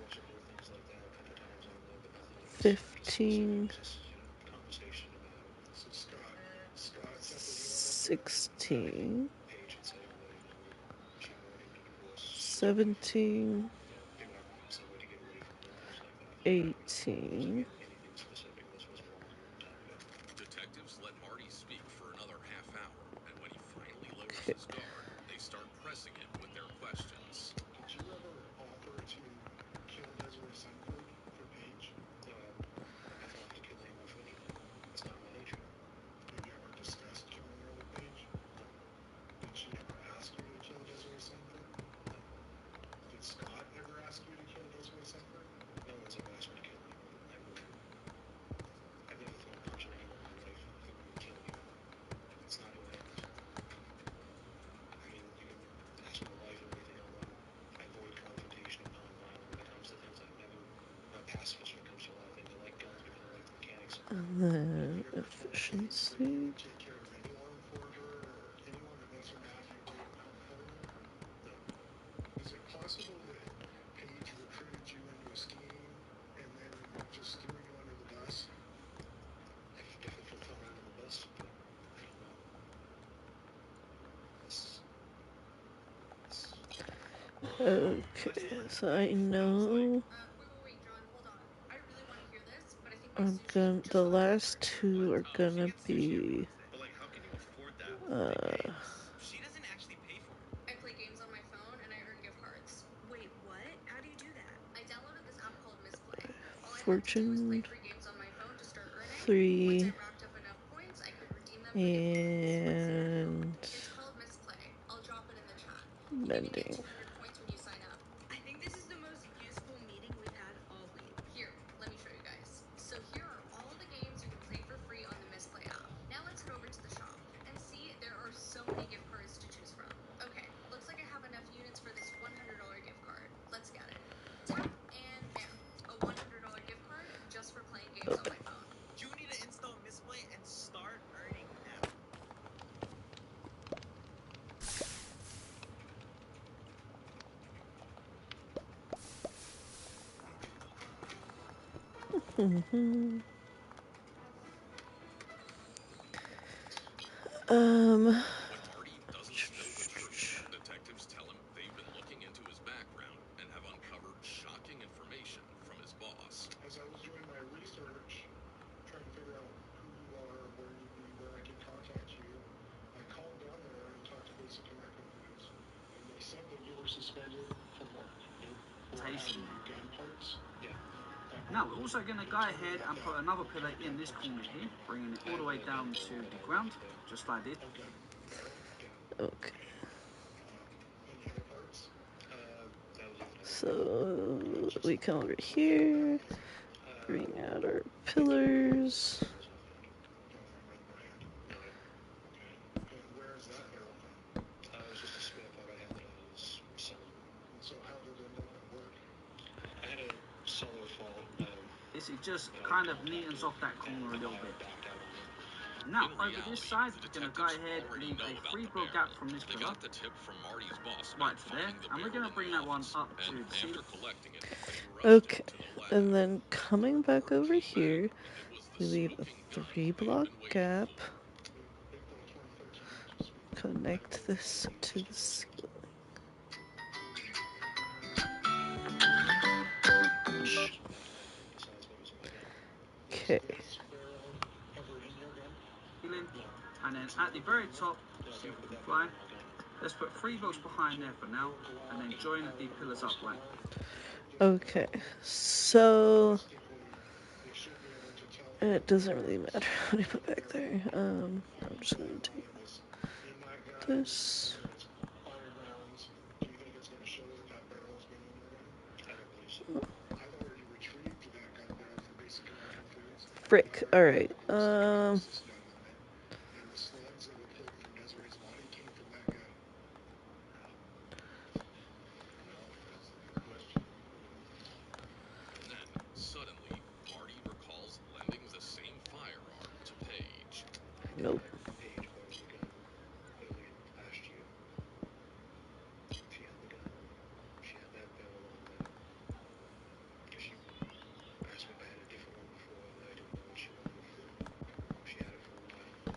15. 16. 17. 18. Detectives let Marty speak for another half hour, and when he finally lowers his guard, they start pressing him with their questions. Did you ever offer to kill Desiree Sanford for Paige? I've offered to kill anyone for anyone. It's not my nature. Have you ever discussed killing her with Paige? No. Did she ever ask you to kill Desiree Sanford? No. Did Scott ever ask you to kill Desiree Sanford? No one's ever asked me to kill anyone. I've never thrown a punch at anyone in my life who would kill me. That's not who I am. I mean, you can ask my wife or anything I'll know. I avoid confrontation and non-violent when it comes to things. I'm a pacifist when it comes to a lot of things. I like guns because I like the mechanics. And then efficiency. Take care of anyone for her or anyone that makes her mad, you take them out for her? No. Is it possible that Paige recruited you into a scheme and then just threw you under the bus? Okay, so I know Wait, John, hold on. I really want to hear this, but I think my I'm sushi gonna, just the got last delivered. two are gonna be, But like, how can you afford that with free games? She doesn't actually pay for it. I play games on my phone and I earn gift cards. Wait, what? How do you do that? I downloaded this app called Misplay. All I had to do was play Fortune free games on my phone to start earning. Once 3 I racked up enough points, I could redeem them for gift cards. and It's called Misplay. I'll drop it in the chat. You even get mending. 200 points when you sign up. I think this is the most useful meeting we've had all week. Here, let me show you guys. So here are all the games you can play for free on the Misplay app. Now let's head over to the shop and see there are so many gift cards to choose from. Okay, looks like I have enough units for this $100 gift card. Let's get it. Tap and bam, a $100 gift card just for playing games on my phone. You need to install Misplay and start earning now. Um, When Marty doesn't spill the truth, detectives tell him they've been looking into his background and have uncovered shocking information from his boss. As I was doing my research, trying to figure out who you are, where you be, where I can contact you, I called down there and talked to Basic American Foods, and they said that you were suspended from work for having gun parts. Yeah. Now we're also going to go ahead and put another pillar in this corner here, bringing it all the way down to the ground, just like this. okay. Any other parts? So we come over here, bring out our pillars. And where is that barrel from? It was just a spare part I had that I was selling. And so how did it end up work? I had a seller fault. This it just kind of neatens off that corner a little bit. Now over this side, we're going to go ahead and leave a 3-block gap from this They pillar got the tip from Marty's boss right about to there, finding the and we're barrel going to in bring the that one office. up And to the after ceiling. collecting it, they rushed Okay, it to the lab. and then coming back over Came here, back, and it was the we leave a smoking gun 3-block they'd been waiting gap. for. April 2013 to speak. Connect this to the ceiling. Okay. This barrel ever in your gun? Ceiling, and then at the very top, see if we can fly. Let's put 3 blocks behind there for now, and then join the pillars upright. Okay, so it doesn't really matter what I put back there. I'm just gonna take this. Firegrounds. Do you think it's going to show that that barrel's been in your gun? I don't believe so. I've already retrieved that gun barrel from Basic American Foods. Frick. All right. And the slugs that were pulled from Desiree's body came from that gun. And then, suddenly, Marty recalls lending the same firearm to Paige. Nope. Paige borrowed the gun early last year. She had the gun. She had that barrel on there. Because she asked me if I had a different one before, and I didn't know what she wanted it for. She had it for a while.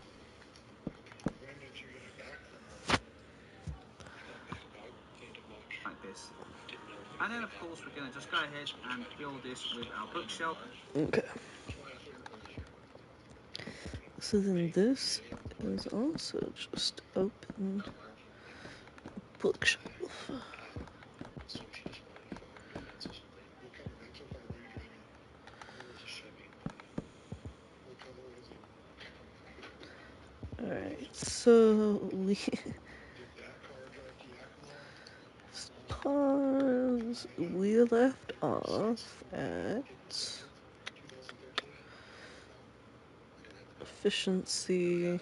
When did you get it back from her? I got it back about end of March. Like this. Didn't know if And then of course we're going to just go ahead and fill this with our bookshelf. Okay. So then this is also just open bookshelf. So she just wanted it for her defense or something. What kind of rental car were you driving? It was a Chevy. What color was it? Alright, so we Did that car drive to Yakima? pause. We left off at 2013? efficiency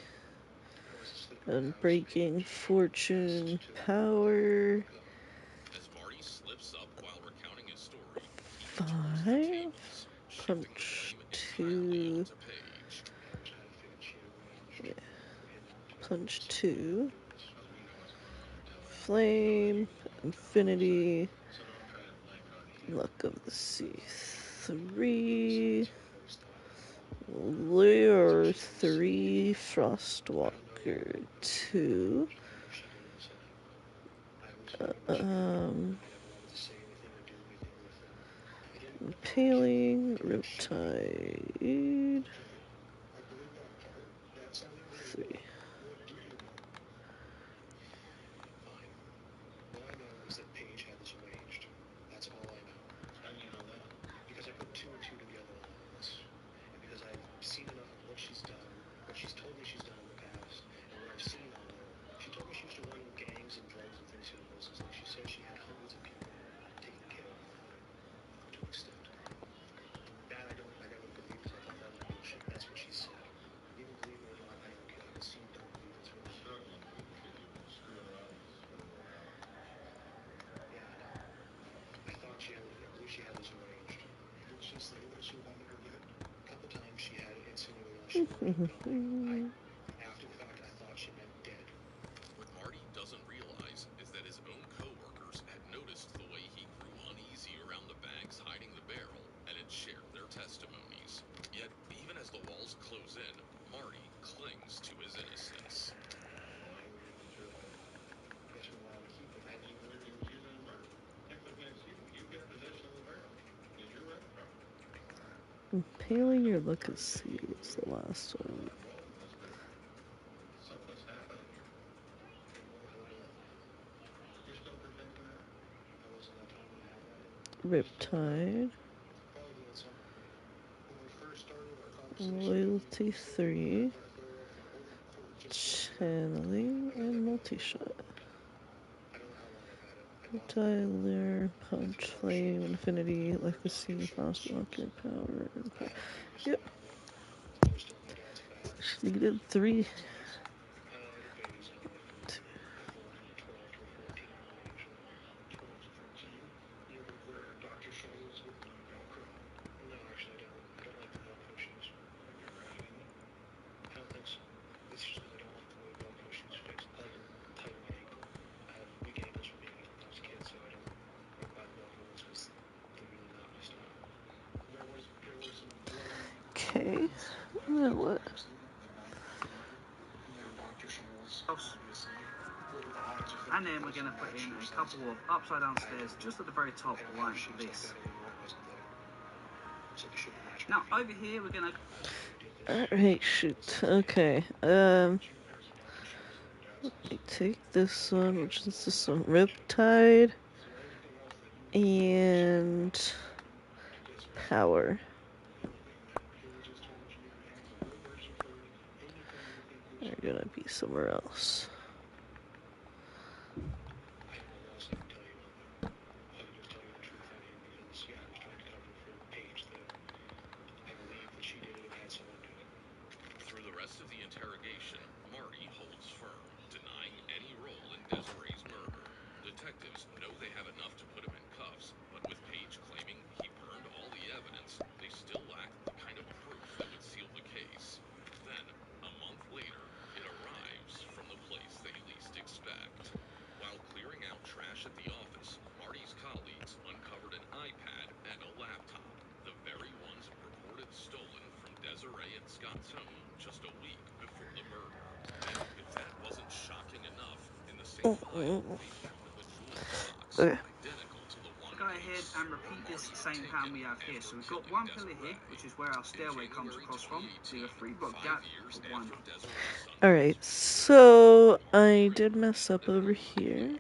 and breaking fortune power. As Marty slips up while recounting his story, he 5 tables, shifting the punch blame entirely 2 onto Paige. punch 2 flame infinity luck of the sea 3 lure 3 frostwalker 2 Impaling, Riptide. 3. Fine. All I know is that Paige had this arranged. That's all I know. How do you know that? Because I put 2 and 2 together on all this. And because I've seen enough of what she's done, what she's told me she's done in the past, and what I've seen on her. She told me she used to run gangs and drugs and things university. She said she had hundreds of people taking care of her to an extent. That I never believed because I thought that was bullshit. That's what she said. Even believe it or not, I don't care. I can see you don't believe it's what she said. Yeah, I know. I thought I believe she had this arranged. Did she say that she wanted her dead? A couple times she had insinuated she wanted her going. After the fact, I thought she meant dead. What Marty doesn't realize is that his own co-workers had noticed the way he grew uneasy around the bags hiding the barrel and had shared their testimonies. Yet, even as the walls close in, Marty clings to his innocence. Why were you going to do that? Guess we wanted to keep it. I didn't know he was using a barrel. If it makes you get possession of the barrel. Is your right? Impaling your legacy is the last one. Something's happening here. You're still protecting her? I wasn't that time to have that. Riptide. Probably doing something. When we first started our conversation, Loyalty 3. Channeling and multi-shot. I don't know how long I've had it. Tyler, Punch, Flame, Infinity, Legacy, Frost Walker, Power, and Power. Yep. Just needed 3. Dr. Scholl's with Velcro? No, actually I don't. I don't like the Velcro shoes. Have you ever had any? I don't think so. It's just because I don't like the way Velcro shoes fit. I like them tight on my ankle. I have weak ankles from being when I was a kid, so I don't buy the Velcro ones because they're really not my style. There was some bloody... Okay. Now what? And then we're going to put in a couple of upside down stairs just at the very top like this. Now over here we're going to... Alright, shoot. Okay. Let me take this one, which is this one, Riptide, and Power. They're gonna be somewhere else. Through the rest of the interrogation, Marty holds firm, denying any role in Desiree's murder. Detectives know they have enough to put him in cuffs, but with Paige claiming he burned all the evidence, they still lack the kind of proof that would seal the case. Then, a month later, it arrives from the place they least expect. While clearing out trash at the office, Marty's colleagues uncovered an iPad and a laptop, the very ones reported stolen from Desiree and Scott's home just a week before the murder. And if that wasn't shocking enough, in the same file, they found a jewelry box identical to the one. Go ahead and repeat this same pattern we have here. So we've got one pillar here, which is where our stairway comes across from. We have a 3-block gap for one. Alright, so I did mess up over here.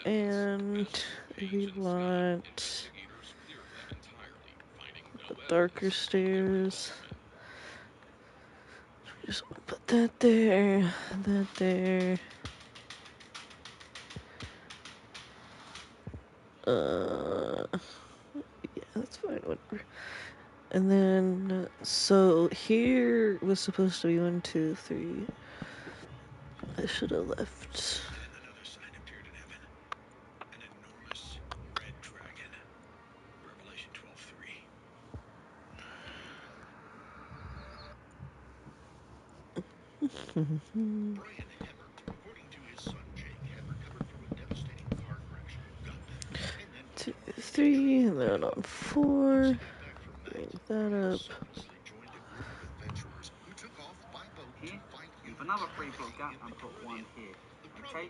And we want the darker stairs. We just want to put that there, that there. Yeah, that's fine, whatever. And then, so here was supposed to be 1, 2, 3. I should have left. Another sign appeared in heaven. An enormous red dragon. Revelation 12:3. Brian Hemmer, according to his son Jake, had recovered from a devastating car crash, got back, and then 2, 3, and then on 4. Bring that up. joined a group of adventurers who took off by boat Here, to fight with another 3-block gap and put one here. Okay,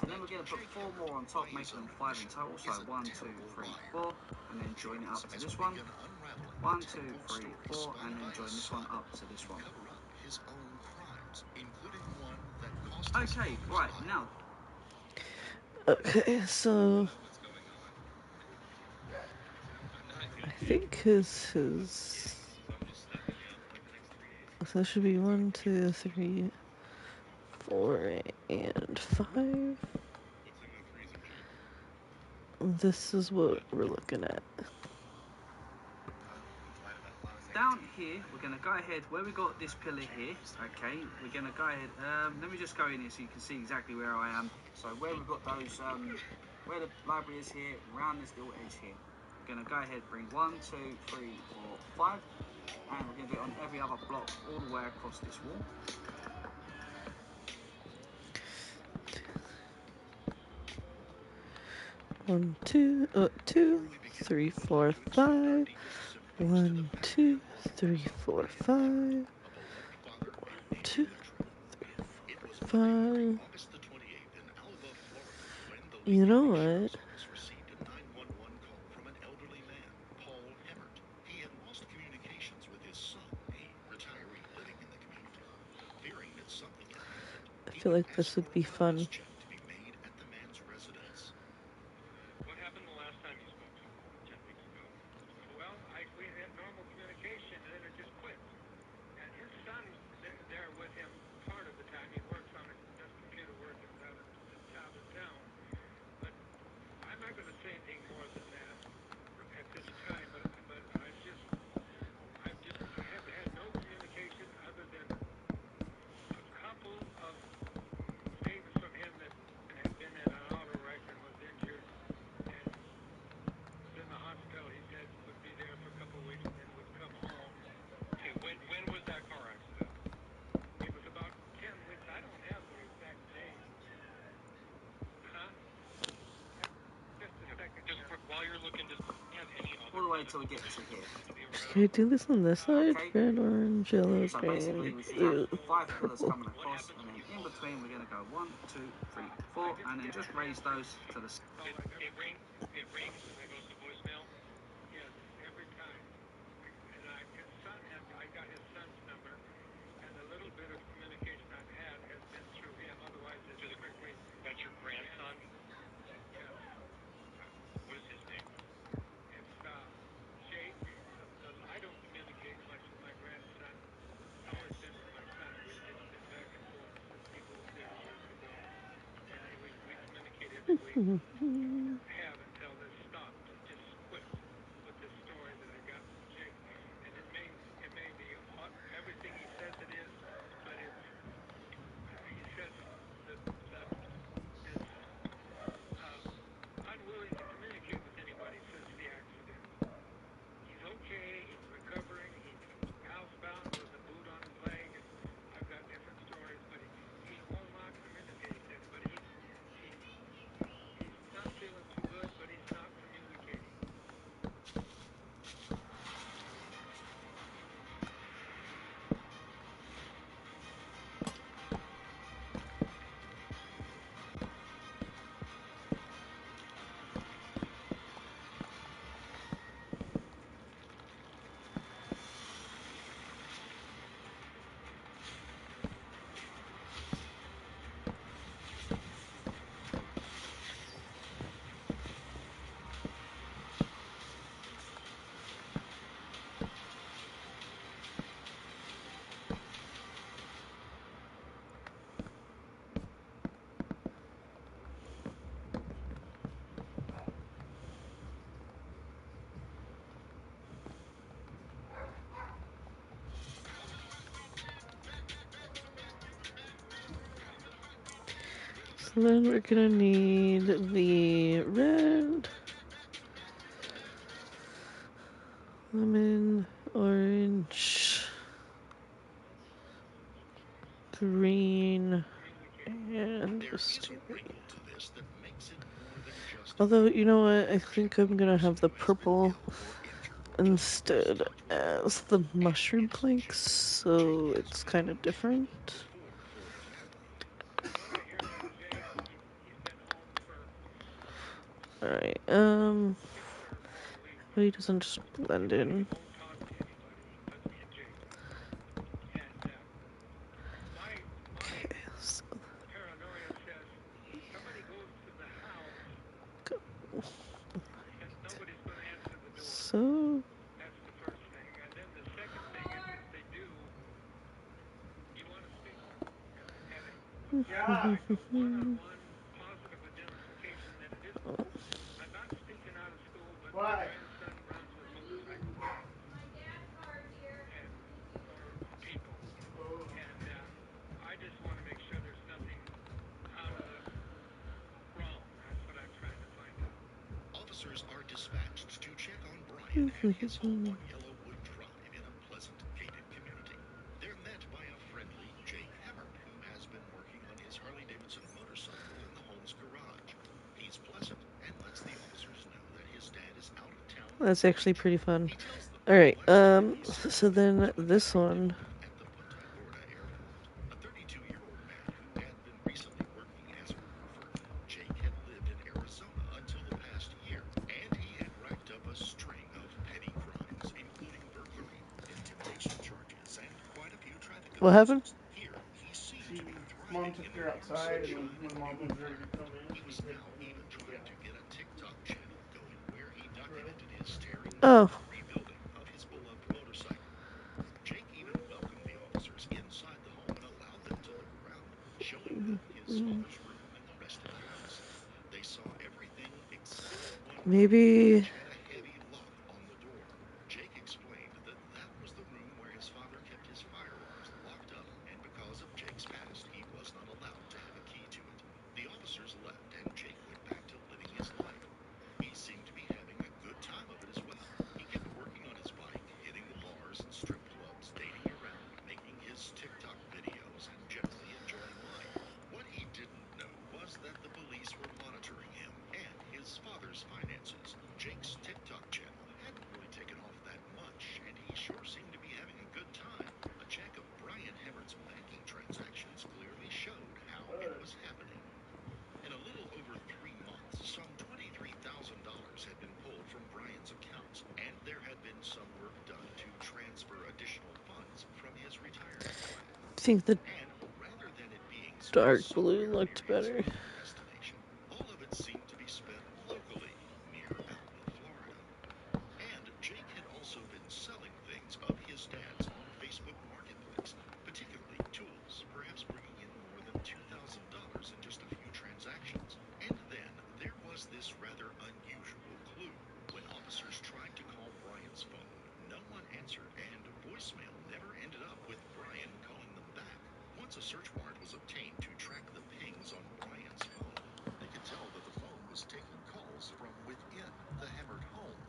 and then we're going to put 4 more on top, making them 5 in total. So 1, 2, 3, 4. and then join it up to this one. 1, 2, 3, 4, and then join this one up to this one. Okay, right, now. Okay, so I think his so that should be 1, 2, 3, 4, and 5. This is what we're looking at. Down here, we're going to go ahead, where we got this pillar here, okay, we're going to go ahead, let me just go in here so you can see exactly where I am. So where we've got those, where the library is here, around this little edge here. We're going to go ahead, bring 1, 2, 3, 4, 5, and we're going to do it on every other block all the way across this wall. One, 2, 2, 3, 4, 5. 1, 2, 3, 4, 5. 1, 2, 3, 4, 5. You know what? I feel like this would be fun. What happened the last time you spoke to him 10 weeks ago? Well, we had normal communication, and then it just quit. And his son there with him part of the time. He works on it, does computer work out of town. But I'm not going to say anything more than that at this time. But I have had no communication other than a couple of statements from him that had been in an auto wreck and was injured and was in the hospital. He said would be there for a couple of weeks and then would come home. Okay, when was that car accident? It was about 10 weeks. I don't have the exact date. Huh? Just a second. Just while you're looking, does he have any other? All the way till we get to here. Can I do this on this side? Okay. Red, orange, yellow, So basically green, we should blue, have 5 pillars purple. coming across, and then in between we're going to go 1, 2, 3, 4, and then just raise those to the... It rings and it goes to voicemail? Yes, every time. And his son I got his son's number, and the little bit of communication I've had has been through him. Otherwise, it's strictly... That's your grandson? Yes. What is his name? It's Jake. I don't communicate much with my grandson. It's always been with my son. We've just been back and forth since he moved there years ago. And we communicate every week. Have until this stopped. Just quit with this story that I got from Jake. And it may be everything he says it is, but he says that is unwilling to communicate with anybody since the accident. He's okay. He's recovering. He's housebound with a boot on his leg, and I've got different stories. But he will not communicate. He said, but he's not feeling too good, but he's not communicating. So then we're gonna need the red, lemon, orange, green, and mystery. Although, you know what, I think I'm gonna have the purple instead as the mushroom planks, so it's kind of different. Alright, But he doesn't just blend in. Won't talk to anybody. That's me and Jake. And my Okay, so paranoia says somebody goes to the house and nobody's going to answer the door. So That's the first thing. And then the second thing is if they do, you want to speak and it would like a one-on-one positive identification that it is. I'm not speaking out of school, but my grandson runs with motorcycles and or people. And I just want to make sure there's nothing out of the wrong. That's what I'm trying to find out. Officers are dispatched to check on Brian and his home on Yellowwood Drive in a pleasant, gated community. They're met by a friendly Jake Hemmert, who has been working on his Harley-Davidson motorcycle in the home's garage. He's pleasant and lets the officers know that his dad is out of town. that's actually pretty fun. Alright, so then this one. At the Punta Gorda Airport, a 32-year-old man who had been recently working as a roofer. Jake had lived in Arizona until the past year, and he had racked up a string of petty crimes, including burglary, intimidation charges, and quite a few traffic offenses. What happened? Here, he seemed to be Mom thriving took in her the outside, and sunshine when Mom was ready to come in, He she was said, now even trying to get a TikTok channel going where he documented his tearing Oh. rebuilding of his beloved motorcycle. Jake even welcomed the officers inside the home and allowed them to look around, showing them his father's room and the rest of the house. They saw everything except one room, Maybe which had a heavy lock on the door. Jake explained that that was the room where his father kept his firearms locked up, and because of Jake's past, he was not allowed to have a key to it. The officers left, and Jake went back to living his life. He seemed to be having a good time of it as well. He kept working on his bike, hitting the bars and strip clubs, dating around, making his TikTok videos, and generally enjoying life. What he didn't know was that the police were monitoring him and his father's finances. Jake's TikTok channel hadn't really taken off that much, and he sure seemed to be having a good time. A check of Brian Hemmert's banking transactions clearly showed how it was happening. In a little over 3 months, some $23,000 had been pulled from Brian's accounts, and there had been some work done to transfer additional funds from his retirement plan. I think the And rather than it being dark spent blue somewhere looked near his better. final destination, all of it seemed to be spent locally, near Alva, Florida. And Jake had also been selling things of his dad's on Facebook Marketplace, particularly tools, perhaps bringing in more than $2,000 in just a few transactions. And then there was this rather unusual clue. When officers tried to call Brian's phone, no one answered, and voicemail never ended up with Brian calling them back. Once a search warrant was obtained to track the pings on Brian's phone, they could tell that the phone was taking calls from within the Hemmert home.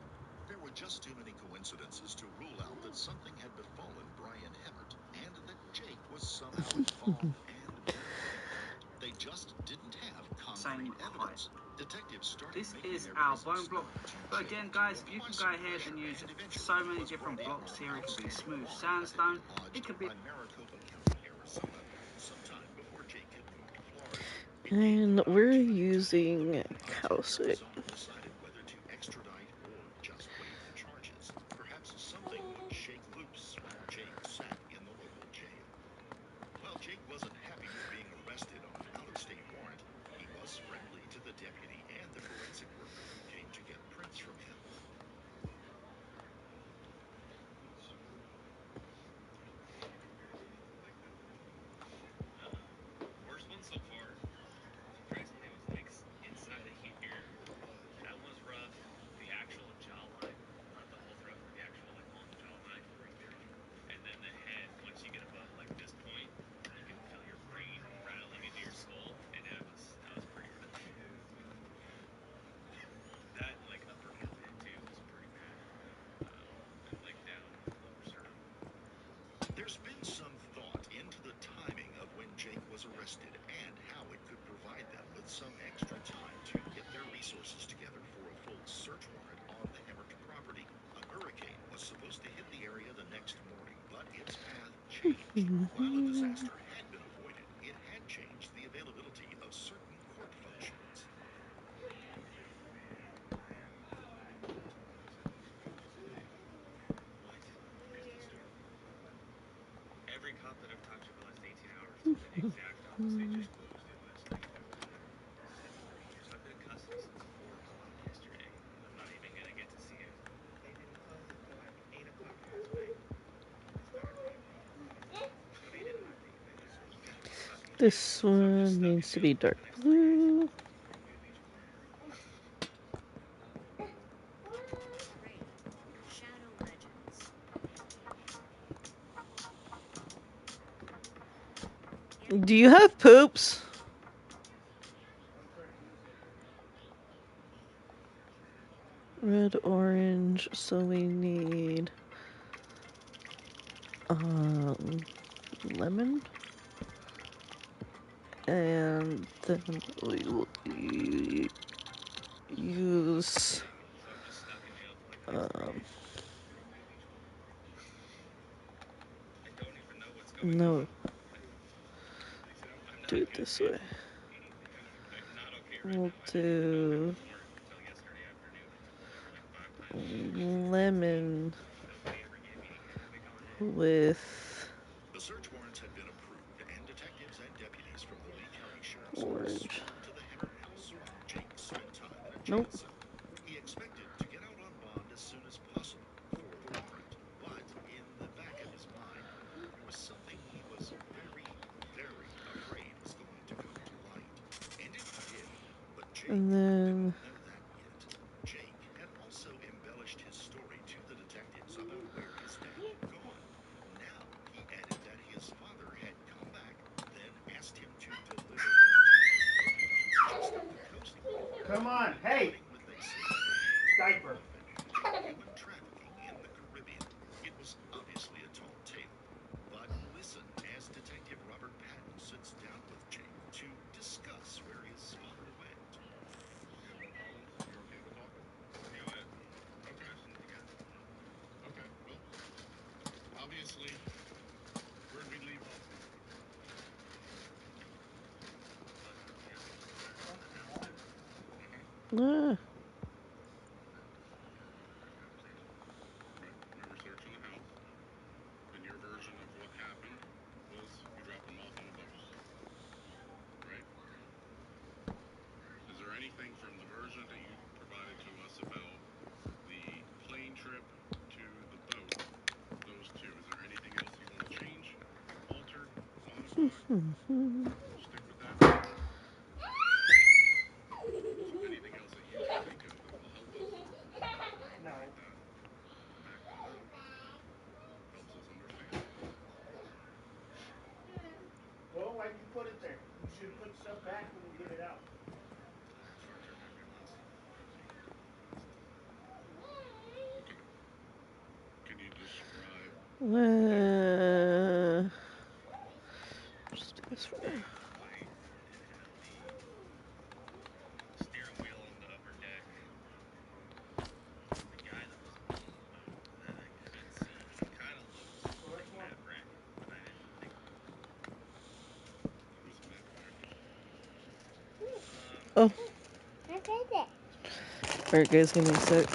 There were just too many coincidences to rule out that something had befallen Brian Hemmert and that Jake was somehow involved and benefiting from it. They just didn't have concrete evidence. Detectives started This making is their our presence bone block. known to But Jake again, to guys, you apply can go some ahead and pressure, use and eventually so many was different brought blocks in here. on It could be outstanding smooth bond sandstone. that had been It could be lodged by Maricopa County, Arizona, sometime before Jake had moved to Florida. And we're using calcite. Arizona decided whether to extradite or just waive the charges. Perhaps something would shake loose while Jake sat in the local jail. While Jake wasn't happy with being arrested on an out-of-state warrant, he was friendly to the deputy and the forensic worker who came to get prints from him. Worst one so far. Surprisingly, was like inside of here. That was rough. The actual jawline, not the whole throat, the actual like on the jawline, right there. And then the head. Once you get above like this point, you can feel your brain rattling into your skull, and that was pretty rough. That and like uppercut hit too was pretty bad. And leg down, lower sternum. There's been some thought into the timing of when Jake was arrested and how it could provide them with some extra time to get their resources together for a full search warrant on the Hemmert property. A hurricane was supposed to hit the area the next morning, but its path changed. While a disaster had been avoided, it had changed the availability of certain court functions. every cop that I've talked to in the last 18 hours told me the exact opposite. They just closed it last night. So I've been in custody since 4 o'clock yesterday. I'm not even gonna get to see it. They didn't close it till like 8 o'clock last night. It's better than me. But they didn't hide me. They just stuck me. This one needs to be dark blue. Shadow Legends. Do you have poops? Red, orange, so we need lemon. And then we will use no, do it this way. We'll do lemon with The search warrants had been approved, and detectives and deputies from the Lee County Sheriff's Office orange. swarmed to the Heron house while Jake spent time in a jail Nope. cell. He expected to get out on bond as soon as possible for the warrant, but in the back of his mind, there was something he was very, very afraid was going to come to light. And it did, but Jake And then didn't know that yet. Jake had also embellished his story to the detectives about where his dad had gone. Now he added that his father had come back, then asked him to deliver him to just up the coast. Come on, hey! With a state Diaper. human trafficking in the Caribbean. It was obviously a tall tale, but listen as Detective Robert Patton sits down with Jake to discuss where his father went. Okay, well, obviously, where'd we leave off? ah, We were searching the house, and your version of what happened was you dropped them off on a boat, right? Is there anything from the version that you provided to us about the plane trip to the boat, those two? Is there anything else you want to change, alter, modify? Stick with that? So anything else that you can think of that will help us corroborate that, back that up, helps us understand. Well, why'd you put it there? You should put stuff back when you get it out. Okay. Can you describe just do this for now. Steering wheel on the upper deck. The guy that was on the boat that I could see, he kind of looked like Matt Brackett, but I didn't think. who's Matt Brackett? Oh. Alright guys, give me a sec.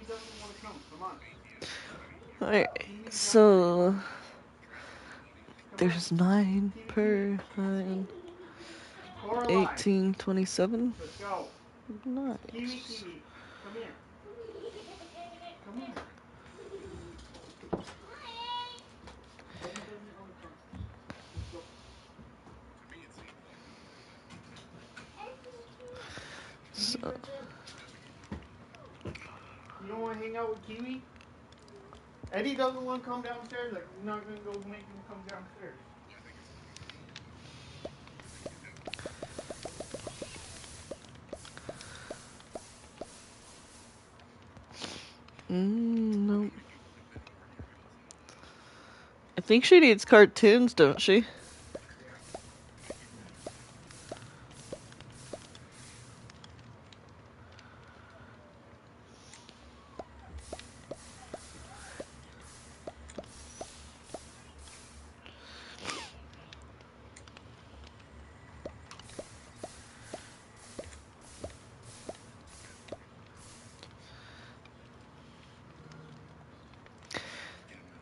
doesn't want to come. Come on. Alright, so there's 9 per 9. Coraline. 18, 27. Let's go. Nice. Kiwi. Come here. Come here. Eddie doesn't want to come. Let's go. So, Kiwi's right there. You don't want to hang out with Kiwi? Eddie doesn't want to come downstairs. Like, we're not going to go make him come downstairs. no. I think she needs cartoons, don't she?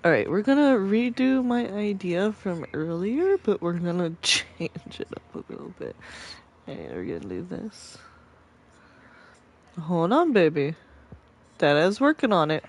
Alright, we're gonna redo my idea from earlier, but we're gonna change it up a little bit. Alright, we're gonna do this. Hold on, baby. Dada's working on it.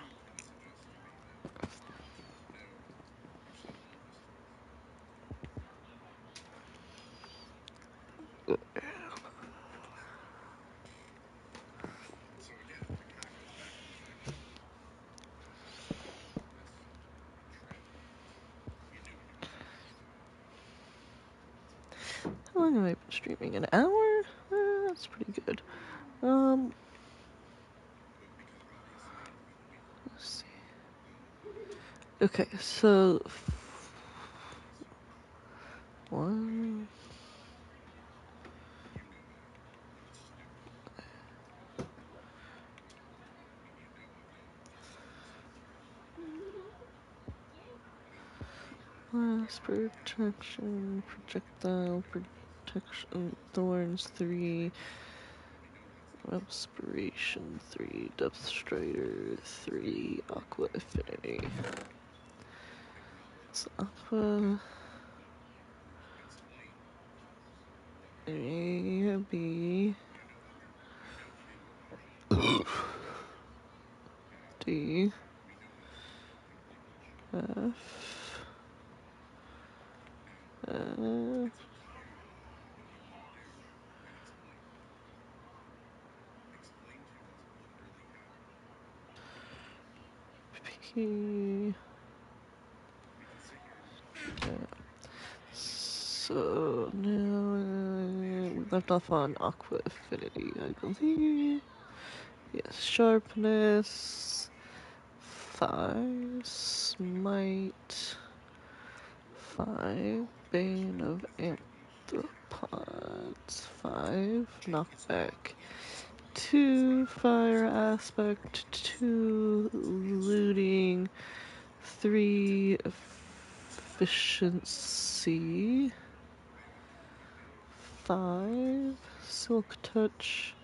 How long have I been streaming? An hour? That's pretty good. Let's see. Okay, so 1. Blast protection, projectile protection, thorns 3, respiration 3, depth strider 3, aqua affinity. So aqua A, B, D, F, F, P. So now we left off on aqua affinity, I believe. Yes, sharpness 5, smite 5, bane of arthropods 5, knockback 2, fire aspect 2, looting 3, efficiency 5, silk touch,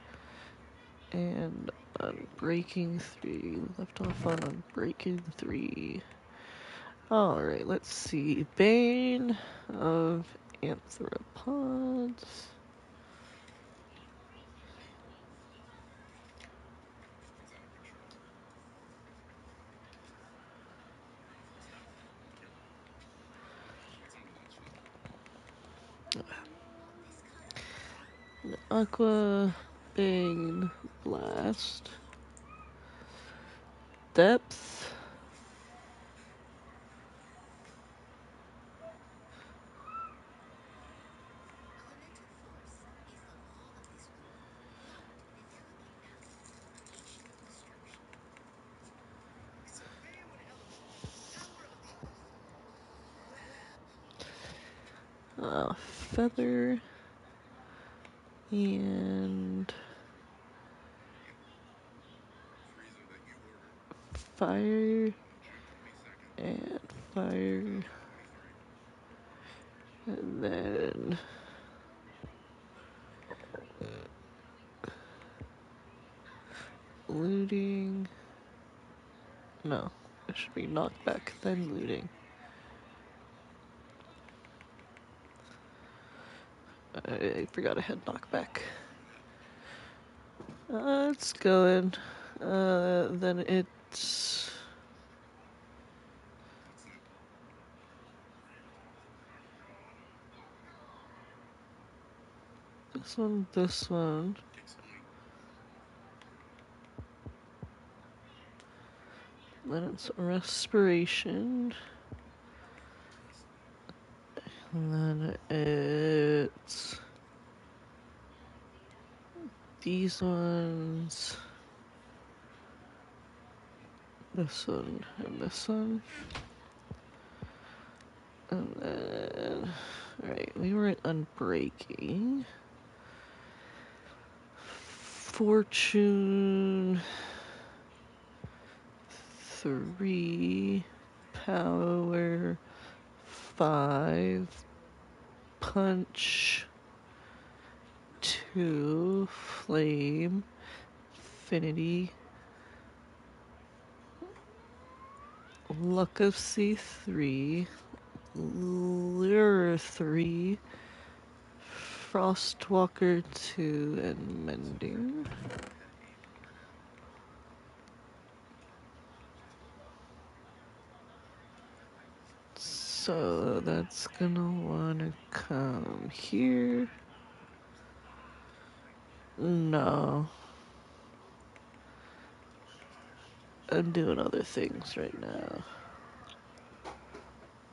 and unbreaking 3. Left off on unbreaking 3. Alright, let's see. Bane of arthropods. Aqua Bane Blast. Depth. Feather. And fire. And fire. And then looting No, it should be knockback, then looting. I forgot I had knockback. It's going. Then it's... this one. Then it's respiration. And then it's these ones. This one and this one. And then, alright, we were at unbreaking. Fortune 3, power 5, punch 2, flame, affinity, luck of C3, lure 3, frostwalker 2, and mending. So that's gonna wanna come here. No. I'm doing other things right now.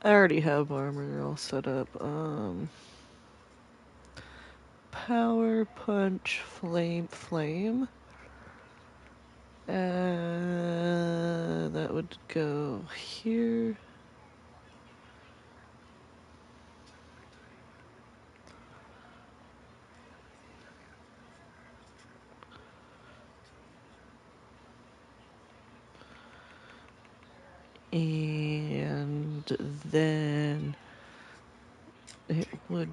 I already have armor all set up. Power, punch, flame. That would go here. And then it would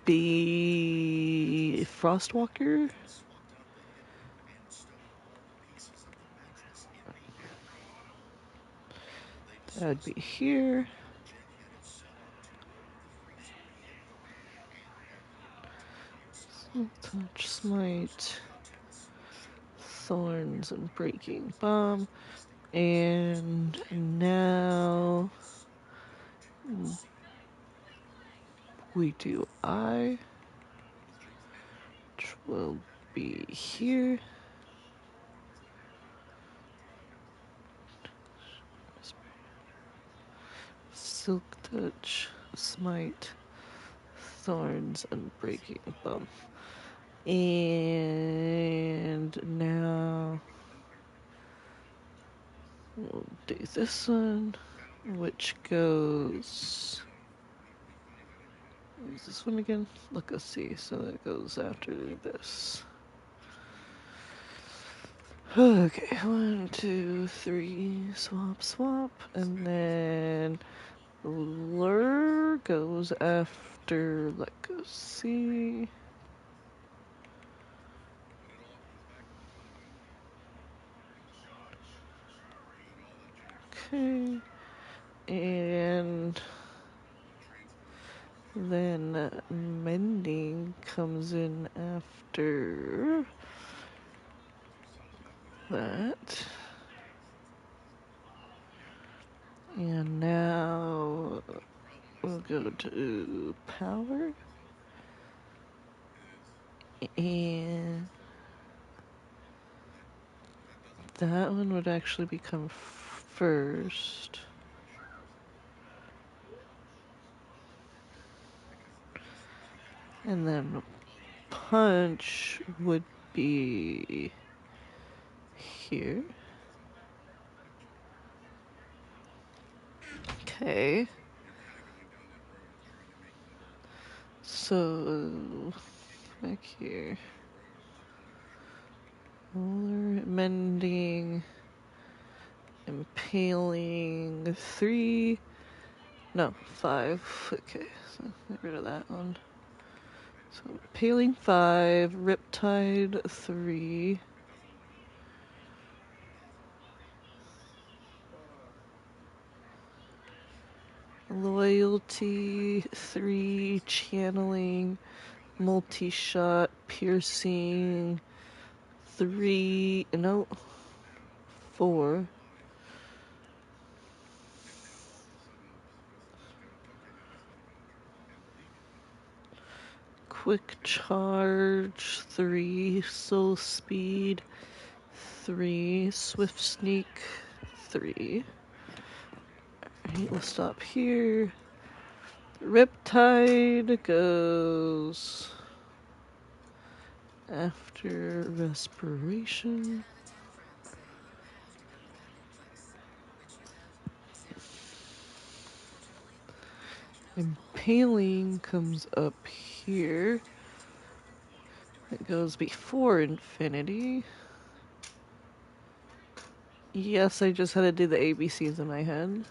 be Frostwalker. That'd be here. Touch, smite, thorns, and breaking bomb. And now we do I, which will be here. Silk touch, smite, thorns, and breaking bomb. And now we'll do this one, which goes... What is this one again? Let's see. So that goes after this. Okay, 1, 2, 3, swap, and then lure goes after Legacy. Okay, and then mending comes in after that. And now we'll go to power. And that one would actually become first. And then punch would be here. Okay. So back here. Roller, mending, impaling 3. No, 5. Okay, so get rid of that one. So impaling 5, riptide 3. Loyalty, 3, channeling, multi-shot, piercing, 3, no, 4. Quick charge, 3, soul speed, 3, swift sneak, 3. Alright, we'll stop here. Riptide goes after respiration. Impaling comes up here. It goes before infinity. Yes, I just had to do the ABCs in my head.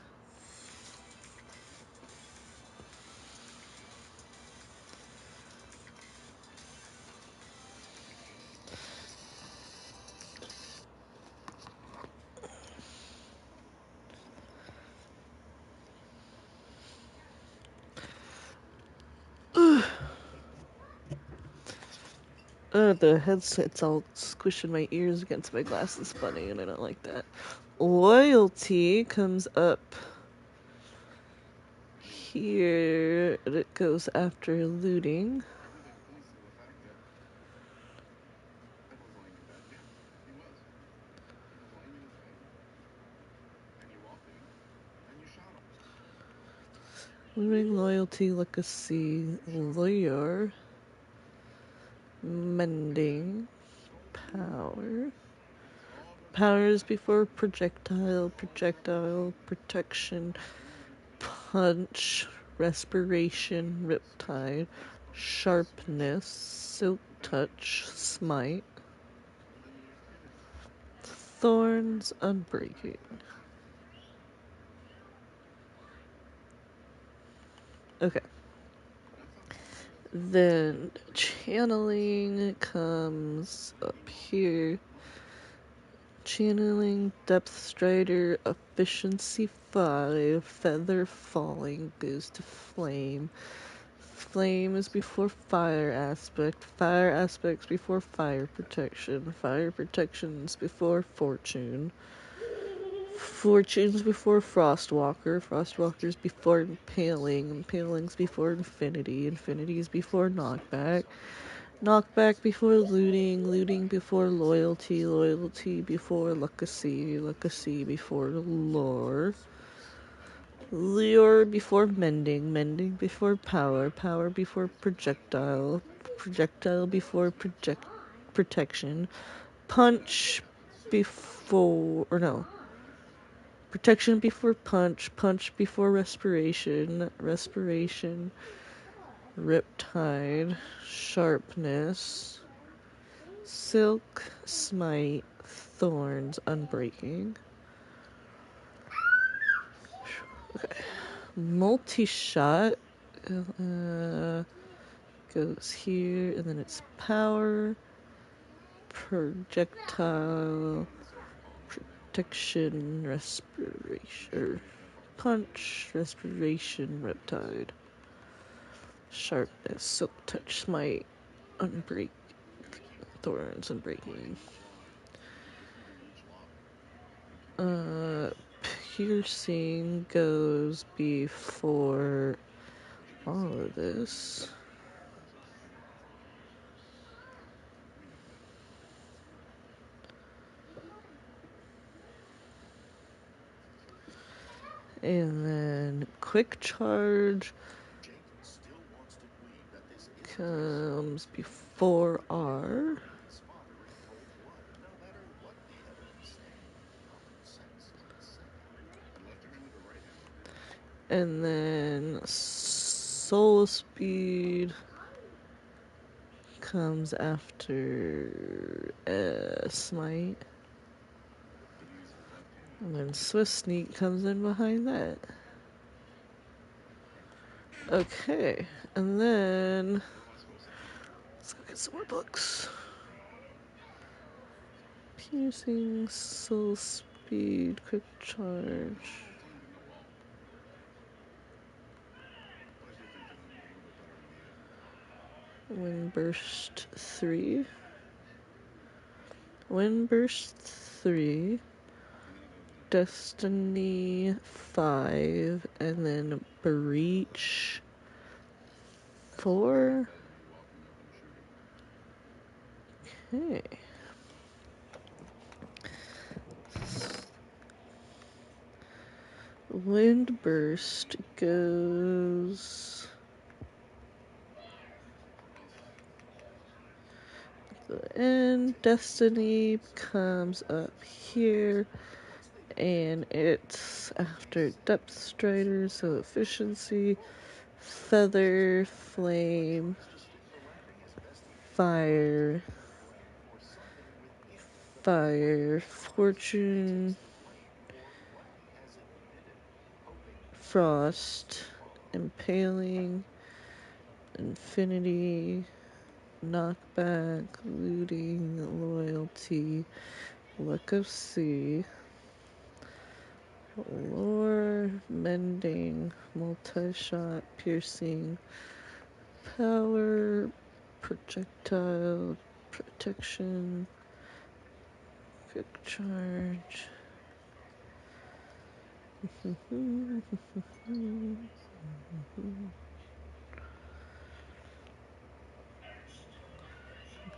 The headset's all squishing my ears against my glasses funny, and I don't like that. Loyalty comes up here, and it goes after looting. Looting, loyalty, legacy, lure, mending, power. Power is before projectile, projectile, protection, punch, respiration, riptide, sharpness, silk touch, smite, thorns, unbreaking. Okay. Then channeling comes up here. Channeling, depth strider, efficiency 5, feather falling goes to flame. Flame is before fire aspect. Fire aspects before fire protection. Fire protections before fortune. Fortunes before frostwalker. Frostwalkers before impaling. Impalings before infinity. Infinities before knockback. Knockback before looting, looting before loyalty, loyalty before legacy, legacy before lore, lure before mending, mending before power, power before projectile, projectile before protection, punch before, or no, protection before punch, punch before respiration, respiration, riptide, sharpness, silk, smite, thorns, unbreaking. Okay. Multi-shot goes here, and then it's power, projectile, protection, respiration, punch, respiration, riptide, sharpness, silk touch, smite, unbreak, thorns, unbreaking. Piercing goes before all of this. And then quick charge comes before R. And then soul speed comes after smite. And then swift sneak comes in behind that. Okay, and then let's go get some more books. Piercing, soul speed, quick charge. Windburst 3. Windburst 3. Destiny 5. And then Breach 4. Okay. Windburst goes and Destiny comes up here, and it's after Depth Strider, so efficiency, feather, flame, fire, fortune, frost, impaling, infinity, knockback, looting, loyalty, luck of sea, lore, mending, multi-shot, piercing, power, projectile, protection, quick charge.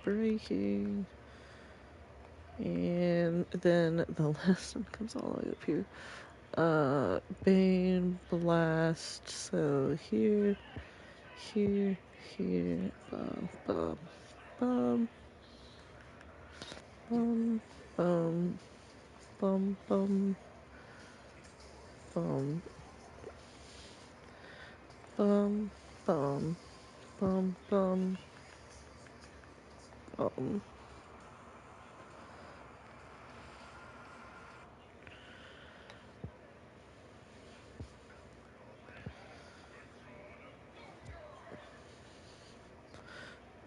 Breaking. And then the last one comes all the way up here. Bane, blast. So here, here, bum, bum, bum, bum, bum, bum, bum, bum, bum, bum, bum, bum, bum.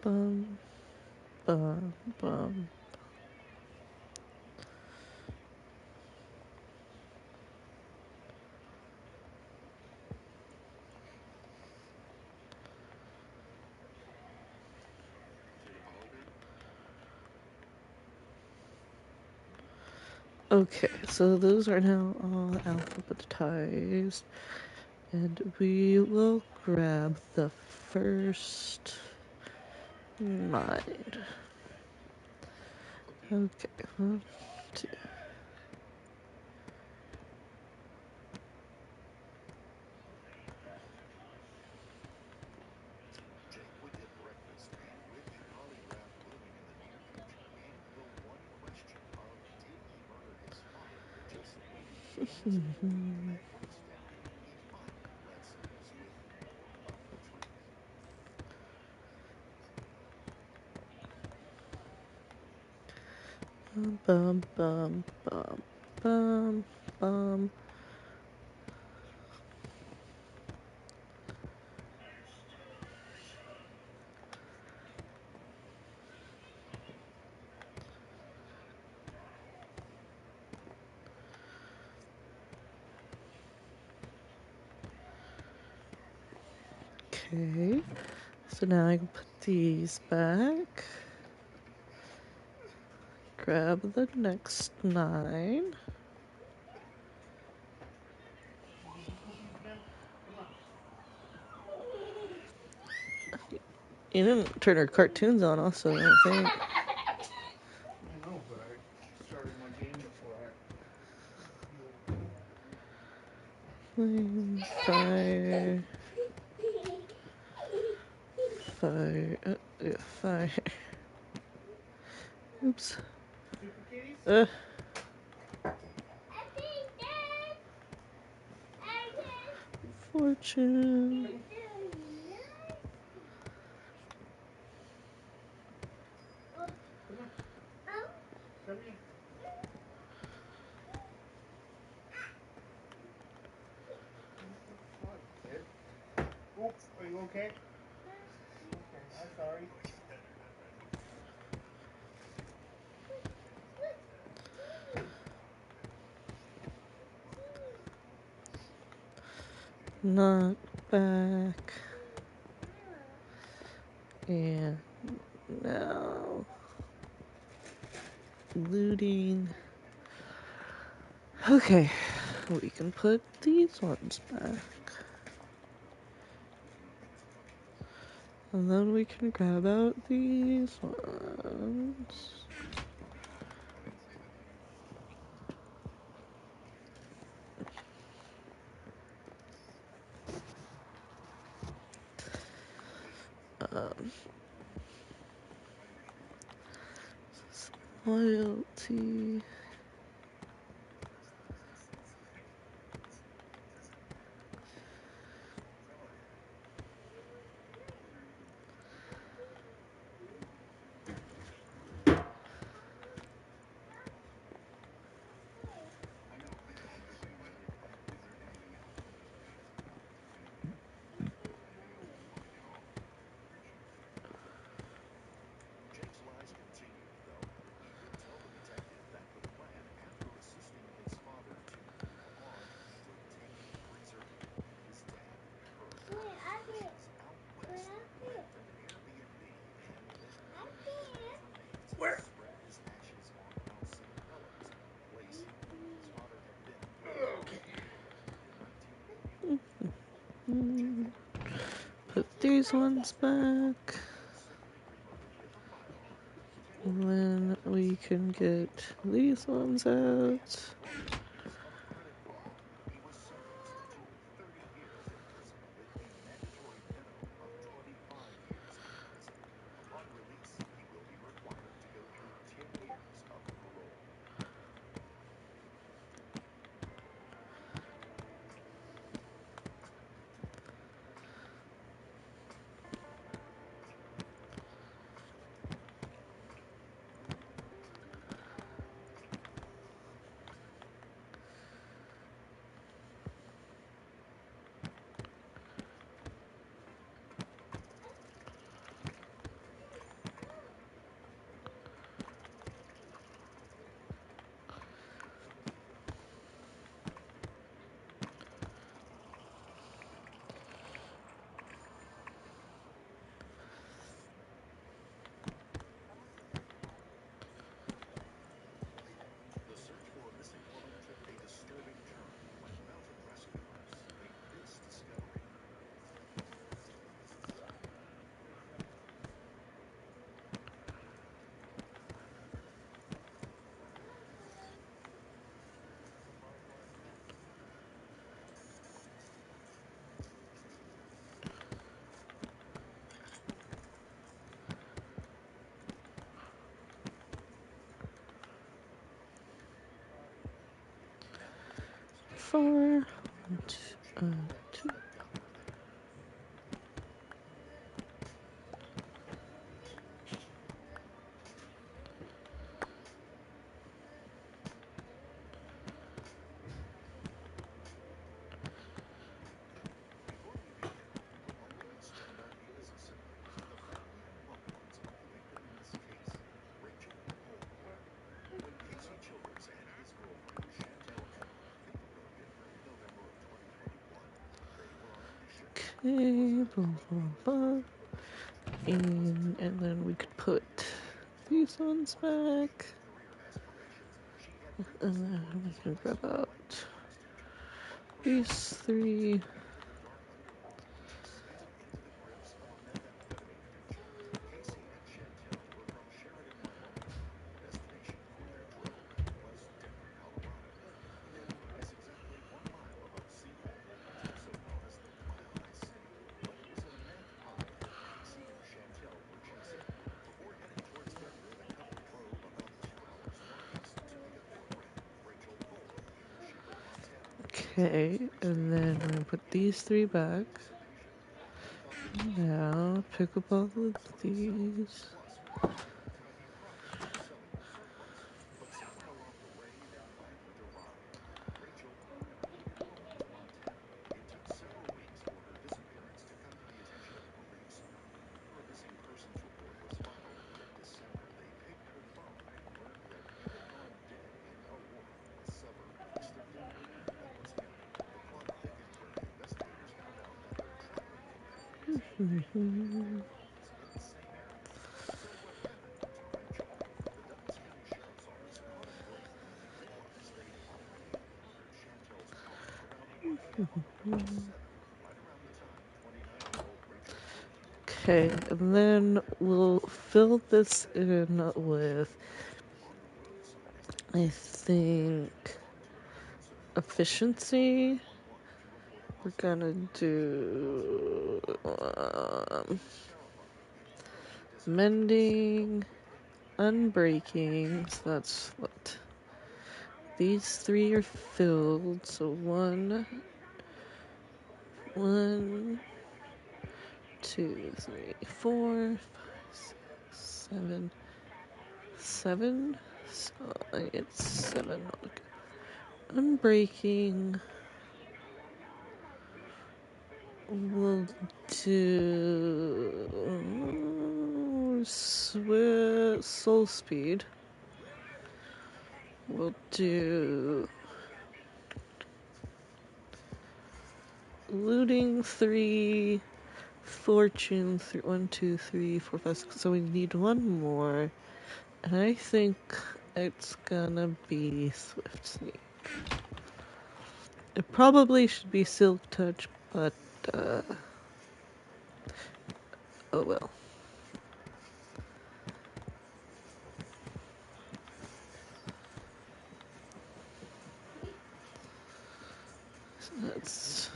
Bum, bum, bum. Okay, so those are now all alphabetized, and we will grab the first 9. Okay, 1, 2. Jake would get breakfast, and with the polygraph looming in the near future, and the one question of did he murder his father just waiting to be answered, at what step he finally lets loose with more of the truth. Bum, bum, bum, bum, bum. Okay, so now I can put these back. Grab the next 9. You didn't turn our cartoons on also, I don't think. I know, but I started my game before Flame, fire, fire. Oops. Super kitties? Fortune. Come here. What, kid? Oops, are you okay? Okay, I'm sorry. Knock back. And now looting. Okay, we can put these ones back. And then we can grab out these ones. Loyalty. Jake's lies continued, though. He would tell the detective that the plan, after assisting his father to move on, was to take and preserve his dad, Herb. Officials out west rent an Airbnb and then burn his dad's remains and spread his ashes on Mount St. Helens, a place his father had been when he was in 1981. Put these ones back. And then we can get these ones out. He was sentenced to 30 years in prison with a mandatory minimum of 25 years in prison. Upon release, he will be required to go through 10 years of parole. The search for a missing woman took a disturbing turn when mountain rescuers made this discovery. Four. Two. Before we begin, we would like to extend our deepest sympathies to the family and loved ones of the victim in this case, Rachel Holmberg. When Casey Childers and his girlfriend Chantel Emma hit the road in early November of 2021, they were on a mission. Okay, blah, blah, blah. And then we could put these ones back. And then we can grab out these three. Slipped into the grips of a methamphetamine addiction. Casey and Chantel were from Sheridan, Wyoming. The destination for their drove was Denver, Colorado. Denver is exactly 1 mile above sea level and is also known as the Mile High City. But it was a meth high that Casey and Chantel were chasing. Before heading towards Denver, the couple drove about 2 hours northeast to meet a girlfriend, Rachel Foley, in Shepard, Montana. Okay, and then we're gonna put these three back. Now pick up all of these. But somewhere along the way, their plan went awry. Rachel could never make it home to Montana. It took several weeks for her disappearance to come to the attention of police. Her missing persons report was filed in mid-December. They picked her phone and learned that he had gone dead in Aurora, a suburb east of Denver in Douglas County. The plot thickened when investigators found out that their traveling companion was insane. Okay, and then we'll fill this in with, I think, efficiency. We're gonna do mending, unbreaking, so that's what? These three are filled, so 1, 2, 3, 4, 5, 6, 7. So I get 7. Unbreaking. We'll do soul speed. We'll do looting 3, fortune 3, 1, 2, 3, 4, 5, 6. So we need one more, and I think it's gonna be swift sneak. It probably should be silk touch, but oh well. So that's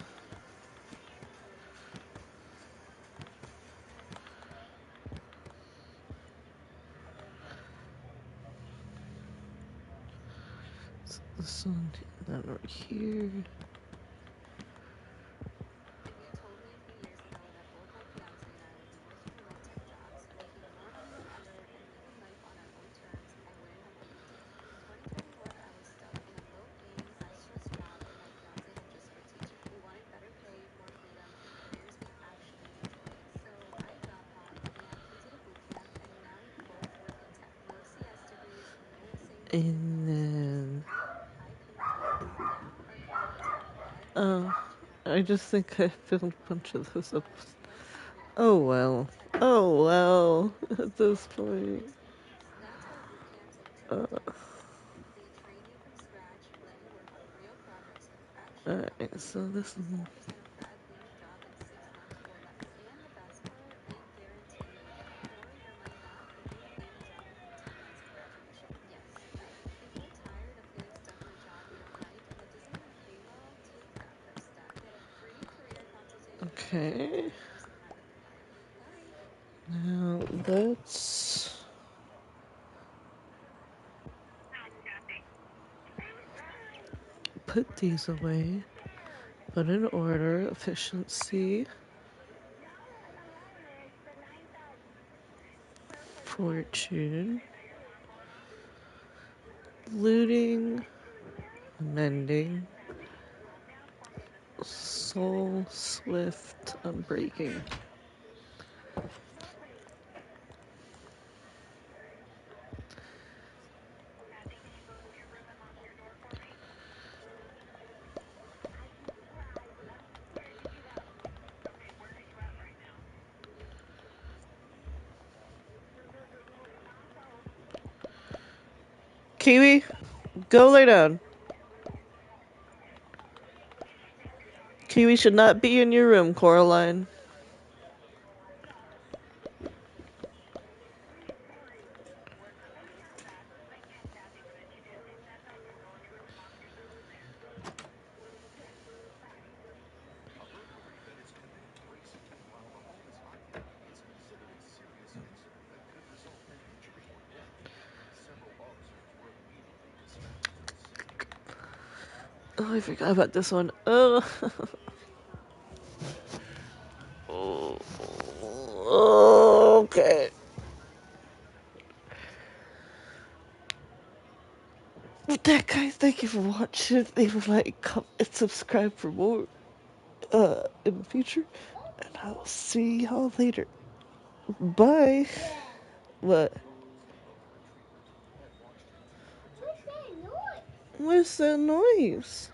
this one, and then right here. And then I just think I filled a bunch of those up. Oh well. Oh well. At this point. Alright, so this one. Okay. Now let's put these away, but in order: efficiency, fortune, looting, mending, soul, swift, unbreaking. Kiwi, go lay down. Kiwi should not be in your room, Coraline. Oh, I forgot about this one. Oh. Okay. With that, guys, thank you for watching. Leave a like, comment, and subscribe for more in the future. And I will see y'all later. Bye. What? What's that noise?